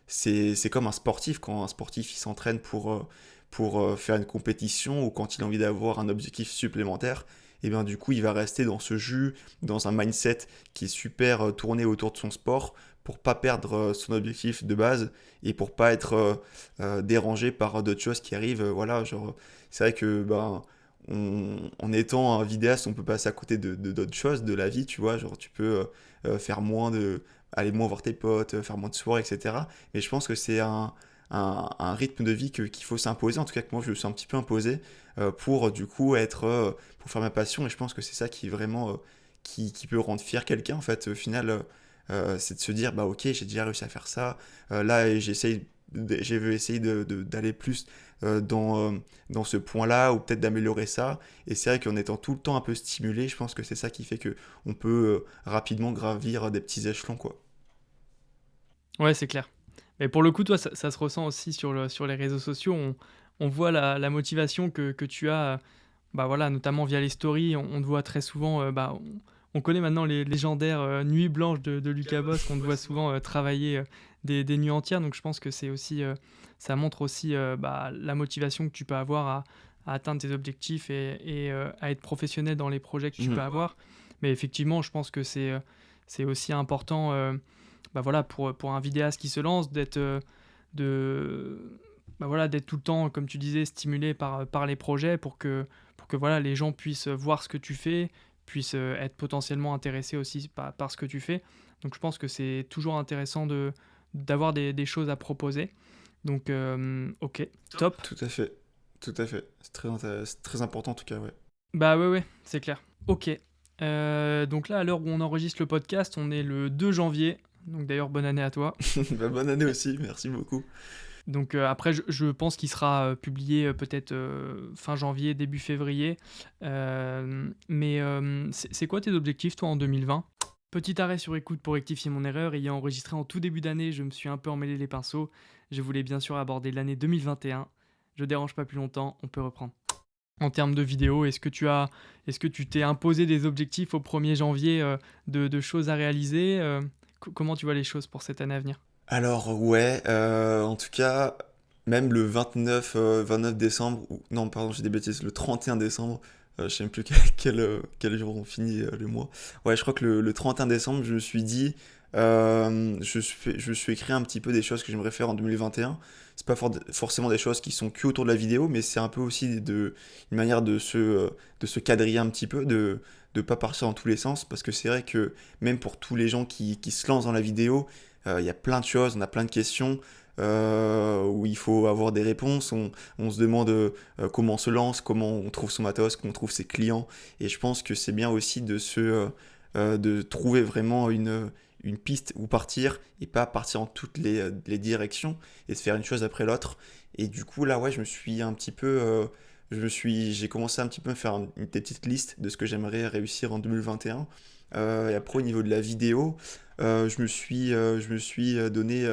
c'est comme un sportif, quand un sportif il s'entraîne pour faire une compétition ou quand il a envie d'avoir un objectif supplémentaire, et bien du coup il va rester dans ce jus, dans un mindset qui est super tourné autour de son sport pour pas perdre son objectif de base et pour pas être dérangé par d'autres choses qui arrivent. Voilà, genre c'est vrai que ben en étant un vidéaste, on peut passer à côté de d'autres choses de la vie, tu vois, genre tu peux faire moins de aller moins voir tes potes, faire moins de soirées, etc. Mais je pense que c'est un rythme de vie qu'il faut s'imposer, en tout cas que moi je me suis un petit peu imposé pour du coup être, pour faire ma passion, et je pense que c'est ça qui vraiment, qui peut rendre fier quelqu'un en fait, au final, c'est de se dire, bah ok, j'ai déjà réussi à faire ça, là j'ai vu essayer d'aller plus dans ce point-là, ou peut-être d'améliorer ça, et c'est vrai qu'en étant tout le temps un peu stimulé, je pense que c'est ça qui fait que on peut rapidement gravir des petits échelons, quoi. Ouais, c'est clair. Mais pour le coup, toi, ça se ressent aussi sur les réseaux sociaux. On voit la motivation que tu as, bah voilà, notamment via les stories. On te voit très souvent, bah, on connaît maintenant les légendaires nuits blanches de Lucas Boss, qu'on te voit souvent travailler des nuits entières. Donc je pense que c'est aussi, ça montre aussi bah, la motivation que tu peux avoir à atteindre tes objectifs et à être professionnel dans les projets que tu peux Mhm. avoir. Mais effectivement, je pense que c'est aussi important. Bah voilà, pour un vidéaste qui se lance, de, bah voilà, d'être tout le temps, comme tu disais, stimulé par les projets pour que voilà, les gens puissent voir ce que tu fais, puissent être potentiellement intéressés aussi par ce que tu fais. Donc je pense que c'est toujours intéressant d'avoir des choses à proposer. Donc, ok, top. Tout à fait, tout à fait. C'est très important en tout cas, ouais. Bah ouais, ouais, c'est clair. Ok. Donc là, à l'heure où on enregistre le podcast, on est le 2 janvier. Donc d'ailleurs, bonne année à toi. Bah, bonne année aussi, merci beaucoup. Donc après, je pense qu'il sera publié peut-être fin janvier, début février. Mais c'est quoi tes objectifs, toi, en 2020? Petit arrêt sur écoute pour rectifier mon erreur. Ayant enregistré en tout début d'année, je me suis un peu emmêlé les pinceaux. Je voulais bien sûr aborder l'année 2021. Je dérange pas plus longtemps, on peut reprendre. En termes de vidéo, est-ce que tu t'es imposé des objectifs au 1er janvier de choses à réaliser comment tu vois les choses pour cette année à venir? Alors ouais, en tout cas, même le 29 décembre, non pardon, j'ai des bêtises, le 31 décembre, je sais même plus quel jour on finit le mois. Ouais, je crois que le 31 décembre, je me suis dit, je me suis écrit un petit peu des choses que j'aimerais faire en 2021. C'est pas forcément des choses qui sont que autour de la vidéo, mais c'est un peu aussi une manière de se quadriller un petit peu, de pas partir dans tous les sens, parce que c'est vrai que même pour tous les gens qui se lancent dans la vidéo, Il y a plein de choses, on a plein de questions où il faut avoir des réponses. On se demande comment on se lance, comment on trouve son matos, comment on trouve ses clients. Et je pense que c'est bien aussi de trouver vraiment une piste où partir et pas partir en toutes les directions et se faire une chose après l'autre. Et du coup, là, ouais, je me suis un petit peu. J'ai commencé un petit peu à me faire des petites listes de ce que j'aimerais réussir en 2021. Et après, au niveau de la vidéo, je me suis donné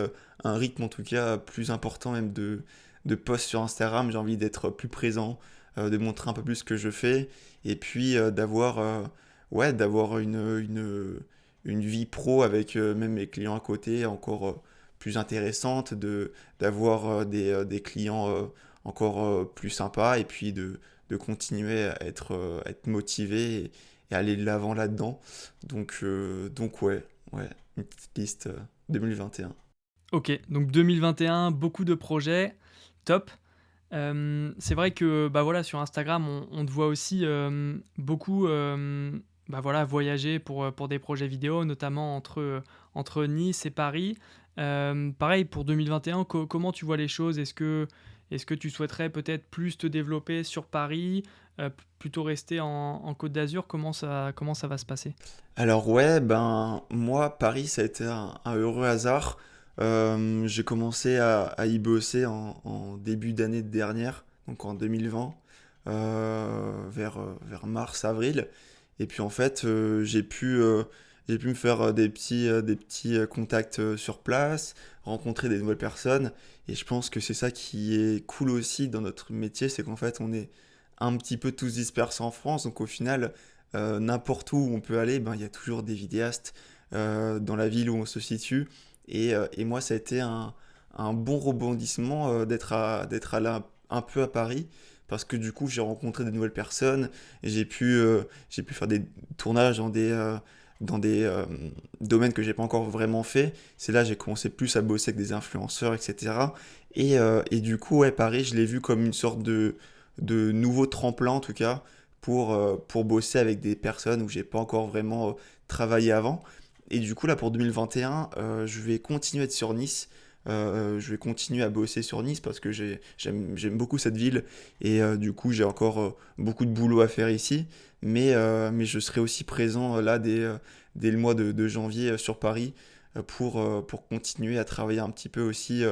un rythme en tout cas plus important même de posts sur Instagram. J'ai envie d'être plus présent, de montrer un peu plus ce que je fais et puis d'avoir une vie pro avec même mes clients à côté encore plus intéressante, d'avoir des clients encore plus sympas et puis de continuer à être motivé et aller de l'avant là-dedans. Donc ouais, une petite liste 2021. Ok, donc 2021, beaucoup de projets, top. C'est vrai que bah voilà, sur Instagram, on te voit aussi beaucoup bah voilà, voyager pour des projets vidéo, notamment entre Nice et Paris. Pareil, pour 2021, comment tu vois les choses? Est-ce que tu souhaiterais peut-être plus te développer sur Paris, plutôt rester en Côte d'Azur? Comment ça va se passer? Alors ouais, ben moi, Paris, ça a été un heureux hasard. J'ai commencé à y bosser en début d'année dernière, donc en 2020, vers mars, avril. Et puis en fait, j'ai pu me faire des petits contacts sur place, rencontrer des nouvelles personnes. Et je pense que c'est ça qui est cool aussi dans notre métier, c'est qu'en fait, on est un petit peu tous dispersés en France. Donc au final, n'importe où on peut aller, ben, il y a toujours des vidéastes dans la ville où on se situe. Et moi, ça a été un bon rebondissement d'être allé un peu à Paris. Parce que du coup, j'ai rencontré de nouvelles personnes et j'ai pu faire des tournages dans des domaines que j'ai pas encore vraiment fait. C'est là que j'ai commencé plus à bosser avec des influenceurs, etc. Et du coup, ouais, Paris, je l'ai vu comme une sorte de nouveau tremplin, en tout cas, pour bosser avec des personnes où j'ai pas encore vraiment travaillé avant. Et du coup, là, pour 2021, je vais continuer à être sur Nice. Je vais continuer à bosser sur Nice parce que j'aime beaucoup cette ville et du coup j'ai encore beaucoup de boulot à faire ici. Mais je serai aussi présent là dès le mois de janvier sur Paris pour continuer à travailler un petit peu aussi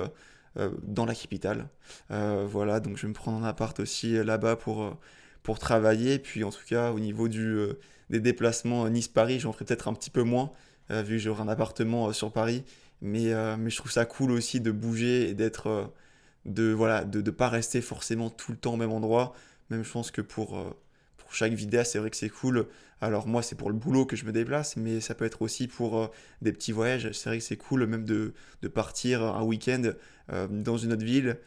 dans la capitale. Voilà, donc je vais me prendre un appart aussi là-bas pour travailler. Puis en tout cas, au niveau des déplacements Nice-Paris, j'en ferai peut-être un petit peu moins vu que j'aurai un appartement sur Paris. Mais je trouve ça cool aussi de bouger et voilà, de pas rester forcément tout le temps au même endroit. Même je pense que pour chaque vidéo, c'est vrai que c'est cool. Alors moi, c'est pour le boulot que je me déplace, mais ça peut être aussi pour des petits voyages. C'est vrai que c'est cool même de partir un week-end dans une autre ville,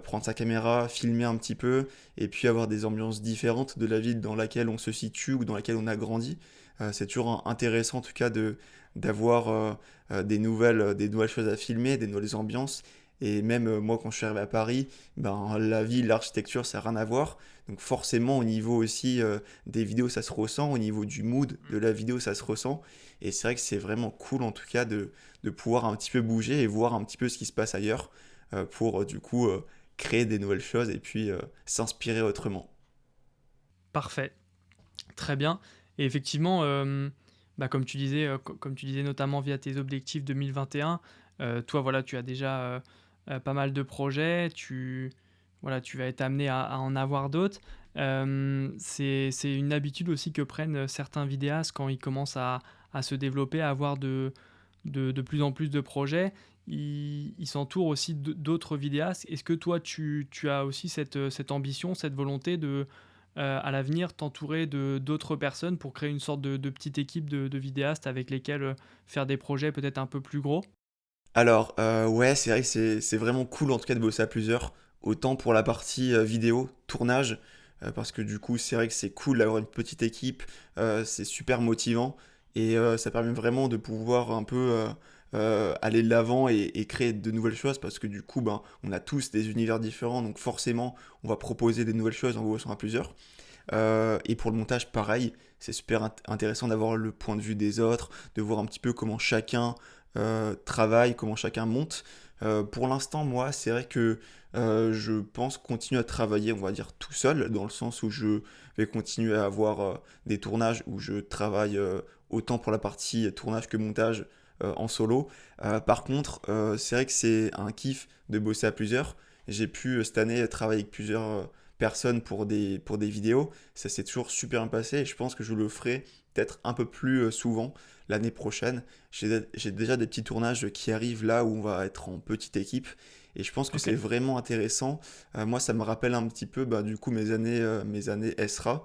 prendre sa caméra, filmer un petit peu, et puis avoir des ambiances différentes de la ville dans laquelle on se situe ou dans laquelle on a grandi. C'est toujours intéressant en tout cas d'avoir des nouvelles choses à filmer, des nouvelles ambiances. Et même moi, quand je suis arrivé à Paris, ben, la ville, l'architecture, ça n'a rien à voir. Donc forcément, au niveau aussi des vidéos, ça se ressent. Au niveau du mood de la vidéo, ça se ressent. Et c'est vrai que c'est vraiment cool, en tout cas, de pouvoir un petit peu bouger et voir un petit peu ce qui se passe ailleurs pour du coup créer des nouvelles choses et puis s'inspirer autrement. Parfait. Très bien. Et effectivement, bah, comme tu disais notamment via tes objectifs 2021, toi, voilà, tu as déjà pas mal de projets, voilà, tu vas être amené à en avoir d'autres. C'est une habitude aussi que prennent certains vidéastes quand ils commencent à se développer, à avoir de plus en plus de projets. Ils s'entourent aussi d'autres vidéastes. Est-ce que toi, tu as aussi cette ambition, cette volonté à l'avenir t'entourer de d'autres personnes pour créer une sorte de petite équipe de vidéastes avec lesquels faire des projets peut-être un peu plus gros? Alors, ouais, c'est vrai que c'est vraiment cool en tout cas de bosser à plusieurs. Autant pour la partie vidéo, tournage, parce que du coup, c'est vrai que c'est cool d'avoir une petite équipe, c'est super motivant et ça permet vraiment de pouvoir un peu aller de l'avant et créer de nouvelles choses parce que du coup, ben, on a tous des univers différents, donc forcément, on va proposer des nouvelles choses en bossant à plusieurs. Et pour le montage, pareil, c'est super intéressant d'avoir le point de vue des autres, de voir un petit peu comment chacun travaille, comment chacun monte. Pour l'instant, moi, c'est vrai que je pense continuer à travailler, on va dire, tout seul, dans le sens où je vais continuer à avoir des tournages où je travaille autant pour la partie tournage que montage en solo. Par contre, c'est vrai que c'est un kiff de bosser à plusieurs. J'ai pu cette année travailler avec plusieurs personnes pour des vidéos. Ça s'est toujours super bien passé et je pense que je le ferai peut-être un peu plus souvent l'année prochaine. J'ai déjà des petits tournages qui arrivent là où on va être en petite équipe et je pense que Ok. c'est vraiment intéressant. Moi, ça me rappelle un petit peu bah, du coup mes années SRA,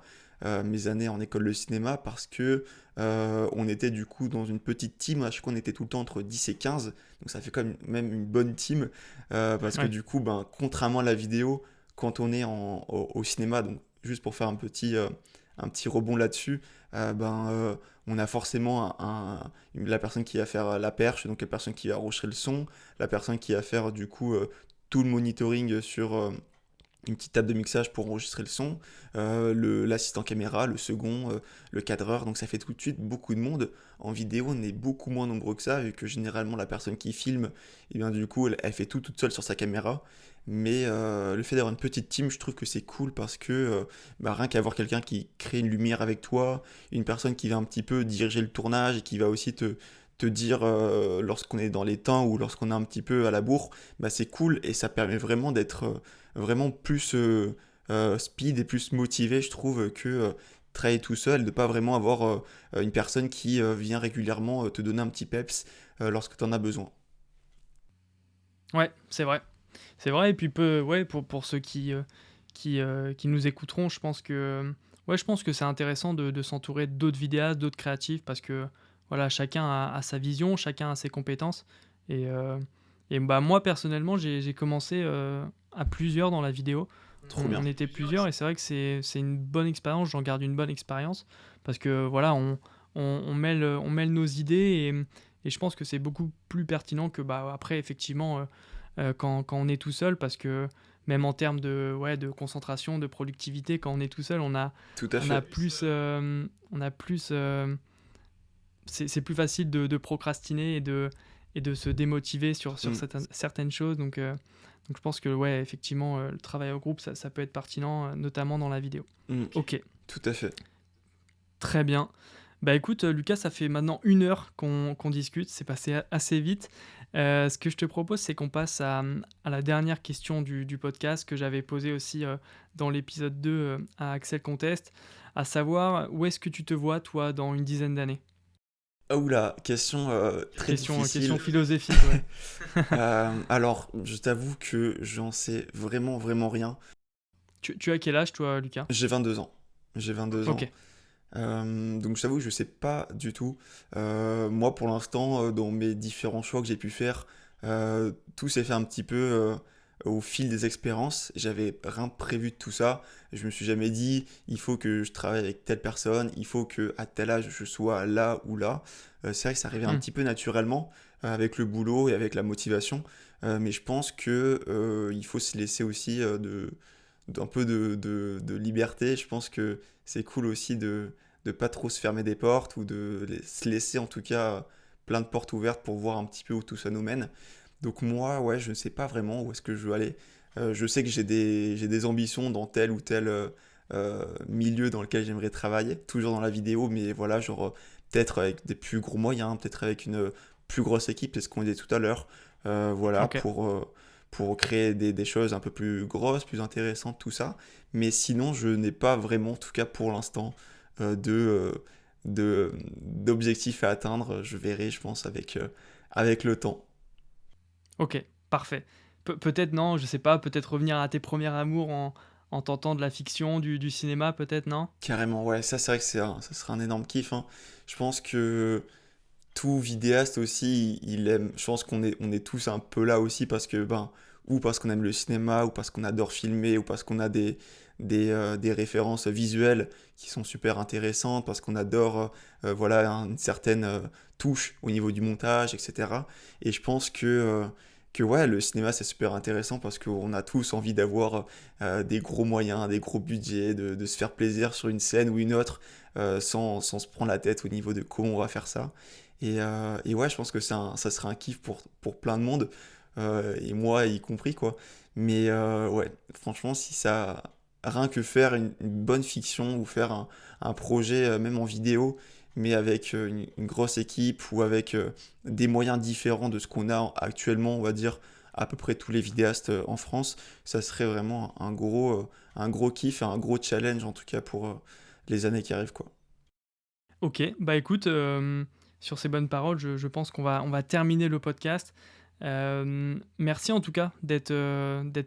mes années en école de cinéma parce que on était du coup dans une petite team. À chaque fois, on était tout le temps entre 10 et 15. Donc ça fait quand même une bonne team parce que Ouais. du coup, ben, contrairement à la vidéo, quand on est au cinéma, donc juste pour faire un petit rebond là-dessus, on a forcément la personne qui va faire la perche, donc la personne qui va enregistrer le son, la personne qui va faire du coup tout le monitoring sur une petite table de mixage pour enregistrer le son, l'assistant caméra, le second, le cadreur, donc ça fait tout de suite beaucoup de monde. En vidéo, on est beaucoup moins nombreux que ça, vu que généralement la personne qui filme, et bien du coup, elle fait tout toute seule sur sa caméra. Mais le fait d'avoir une petite team, je trouve que c'est cool parce que bah, rien qu'avoir quelqu'un qui crée une lumière avec toi, une personne qui va un petit peu diriger le tournage et qui va aussi te dire lorsqu'on est dans les temps ou lorsqu'on est un petit peu à la bourre, bah, c'est cool et ça permet vraiment d'être vraiment plus speed et plus motivé, je trouve, que travailler tout seul, de pas vraiment avoir une personne qui vient régulièrement te donner un petit peps lorsque tu en as besoin. Ouais, c'est vrai. C'est vrai, et puis ouais, pour ceux qui nous écouteront, ouais, je pense que c'est intéressant de s'entourer d'autres vidéastes, d'autres créatifs, parce que voilà, chacun a sa vision, chacun a ses compétences. Et, euh, et bah, moi, personnellement, j'ai commencé à plusieurs dans la vidéo. Trop bien. On était plusieurs, et c'est vrai que c'est une bonne expérience, j'en garde une bonne expérience, parce que voilà, on mêle nos idées, et je pense que c'est beaucoup plus pertinent que bah, après, effectivement. Quand on est tout seul, parce que même en termes ouais, de concentration, de productivité, quand on est tout seul, Tout à on a fait. plus, c'est plus facile de procrastiner et de se démotiver sur Mm, certaines choses. Donc je pense que ouais, effectivement, le travail au groupe, ça peut être pertinent, notamment dans la vidéo. mm, Ok, tout à fait. très bien. Bah écoute, Lucas, ça fait maintenant 1 heure qu'on discute, c'est passé assez vite. Ce que je te propose, c'est qu'on passe à la dernière question du podcast que j'avais posée aussi dans l'épisode 2 à Axel Contest, à savoir où est-ce que tu te vois, toi, dans une dizaine d'années? Ah oula, question très Question difficile. philosophique, ouais. Alors, je t'avoue que j'en sais vraiment rien. Tu as quel âge, toi, Lucas? J'ai 22 ans. J'ai 22 Ok, ans. Donc je t'avoue que je sais pas du tout. Moi pour l'instant, dans mes différents choix que j'ai pu faire, tout s'est fait un petit peu au fil des expériences. J'avais rien prévu de tout ça. Je me suis jamais dit il faut que je travaille avec telle personne, il faut que à tel âge je sois là ou là. C'est vrai que ça arrivait un hmm, petit peu naturellement avec le boulot et avec la motivation. Mais je pense que il faut se laisser aussi d'un peu de liberté. Je pense que c'est cool aussi de pas trop se fermer des portes ou se laisser en tout cas plein de portes ouvertes pour voir un petit peu où tout ça nous mène. Donc moi, ouais, je ne sais pas vraiment où est-ce que je veux aller. Je sais que j'ai des ambitions dans tel ou tel milieu dans lequel j'aimerais travailler, toujours dans la vidéo, mais voilà, genre peut-être avec des plus gros moyens, peut-être avec une plus grosse équipe, c'est ce qu'on disait tout à l'heure, voilà, ok. pour créer des choses un peu plus grosses, plus intéressantes, tout ça. Mais sinon, je n'ai pas vraiment, en tout cas pour l'instant, d'objectifs à atteindre. Je verrai, je pense, avec le temps. Ok, parfait. Peut-être non, je sais pas, peut-être revenir à tes premiers amours en tentant de la fiction, du cinéma, peut-être, non? Carrément, ouais, ça c'est vrai que ça serait un énorme kiff, hein. Je pense que tout vidéaste aussi, il aime. Je pense on est tous un peu là aussi parce que, ben, ou parce qu'on aime le cinéma, ou parce qu'on adore filmer, ou parce qu'on a des références visuelles qui sont super intéressantes, parce qu'on adore voilà, une certaine touche au niveau du montage, etc. Et je pense que ouais, le cinéma c'est super intéressant parce qu'on a tous envie d'avoir des gros moyens, des gros budgets, de se faire plaisir sur une scène ou une autre sans se prendre la tête au niveau de comment on va faire ça. Et ouais, je pense que ça serait un kiff pour plein de monde, et moi y compris, quoi. Mais ouais, franchement, si ça. Rien que faire une bonne fiction ou faire un projet, même en vidéo, mais avec une grosse équipe ou avec des moyens différents de ce qu'on a actuellement, on va dire, à peu près tous les vidéastes en France, ça serait vraiment un gros kiff, un gros challenge en tout cas pour les années qui arrivent, quoi. Ok, bah écoute, sur ces bonnes paroles, je pense qu'on va terminer le podcast. Merci en tout cas d'être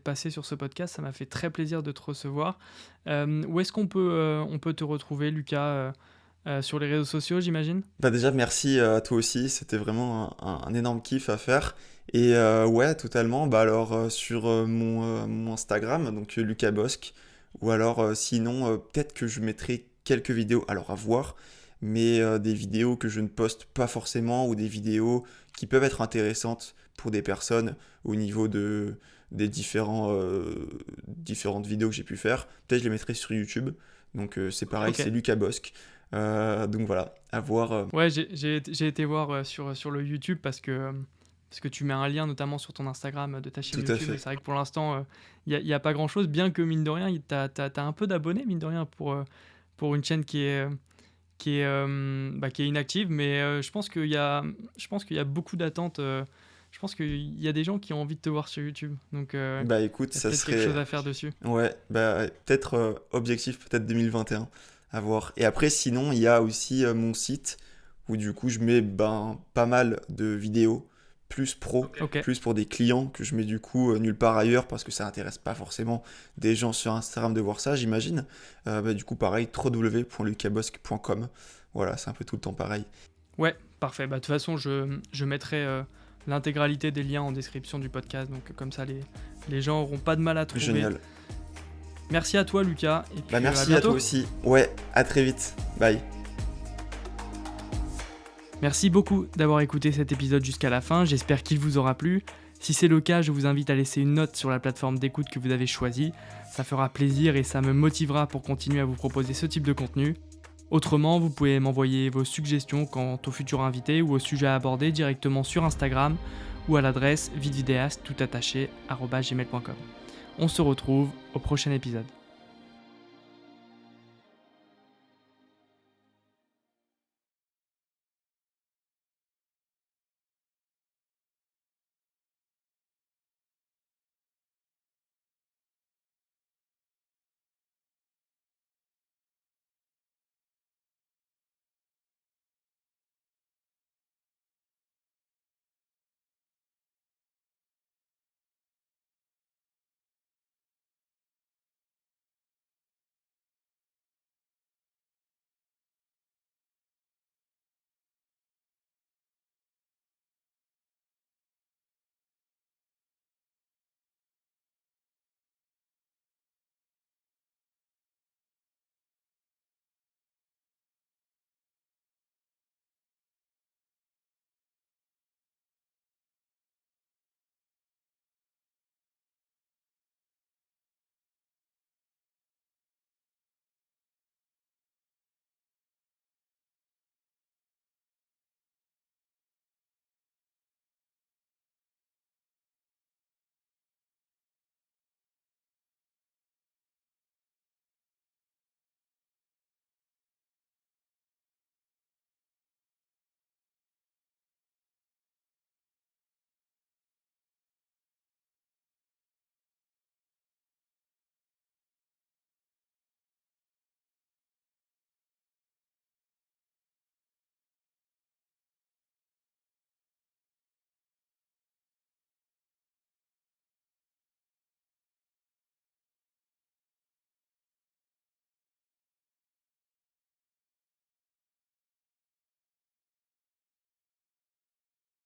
passé sur ce podcast, ça m'a fait très plaisir de te recevoir. Où est-ce on peut te retrouver, Lucas, sur les réseaux sociaux, j'imagine? Bah déjà, merci à toi aussi, c'était vraiment un énorme kiff à faire. Et ouais, totalement. Bah alors, sur mon Instagram, donc Lucas Bosque, ou alors sinon, peut-être que je mettrai quelques vidéos, alors à voir, mais des vidéos que je ne poste pas forcément, ou des vidéos qui peuvent être intéressantes pour des personnes au niveau des différentes vidéos que j'ai pu faire. Peut-être je les mettrai sur YouTube. Donc c'est pareil, Ok. c'est Lucas Bosque. Donc voilà, à voir. Ouais, j'ai été voir sur le YouTube parce que tu mets un lien notamment sur ton Instagram de ta chaîne Tout à YouTube. Et fait. c'est vrai que pour l'instant, y a pas grand-chose, bien que mine de rien, t'as un peu d'abonnés, mine de rien, pour une chaîne qui est inactive. Mais je pense qu'il y a beaucoup d'attentes. Je pense qu'il y a des gens qui ont envie de te voir sur YouTube. Donc, Bah écoute, il y a ça peut-être quelque chose serait. à faire dessus. Ouais, bah peut-être objectif, peut-être 2021, à voir. Et après, sinon, il y a aussi mon site où du coup je mets pas mal de vidéos, plus pro, Ok. plus pour des clients que je mets du coup nulle part ailleurs parce que ça intéresse pas forcément des gens sur Instagram de voir ça, j'imagine. Bah, du coup, pareil, www.lucabosque.com. Voilà, c'est un peu tout le temps pareil. Ouais, parfait. Bah, de toute façon, je mettrai l'intégralité des liens en description du podcast. Donc, comme ça, les gens auront pas de mal à trouver. Génial. Merci à toi, Lucas. Et puis, Bah à merci à toi bientôt. aussi. Ouais, à très vite. Bye. Merci beaucoup d'avoir écouté cet épisode jusqu'à la fin. J'espère qu'il vous aura plu. Si c'est le cas, je vous invite à laisser une note sur la plateforme d'écoute que vous avez choisie. Ça fera plaisir et ça me motivera pour continuer à vous proposer ce type de contenu. Autrement, vous pouvez m'envoyer vos suggestions quant au futur invité ou au sujet à aborder directement sur Instagram ou à l'adresse vidvidéaste@gmail.com. On se retrouve au prochain épisode.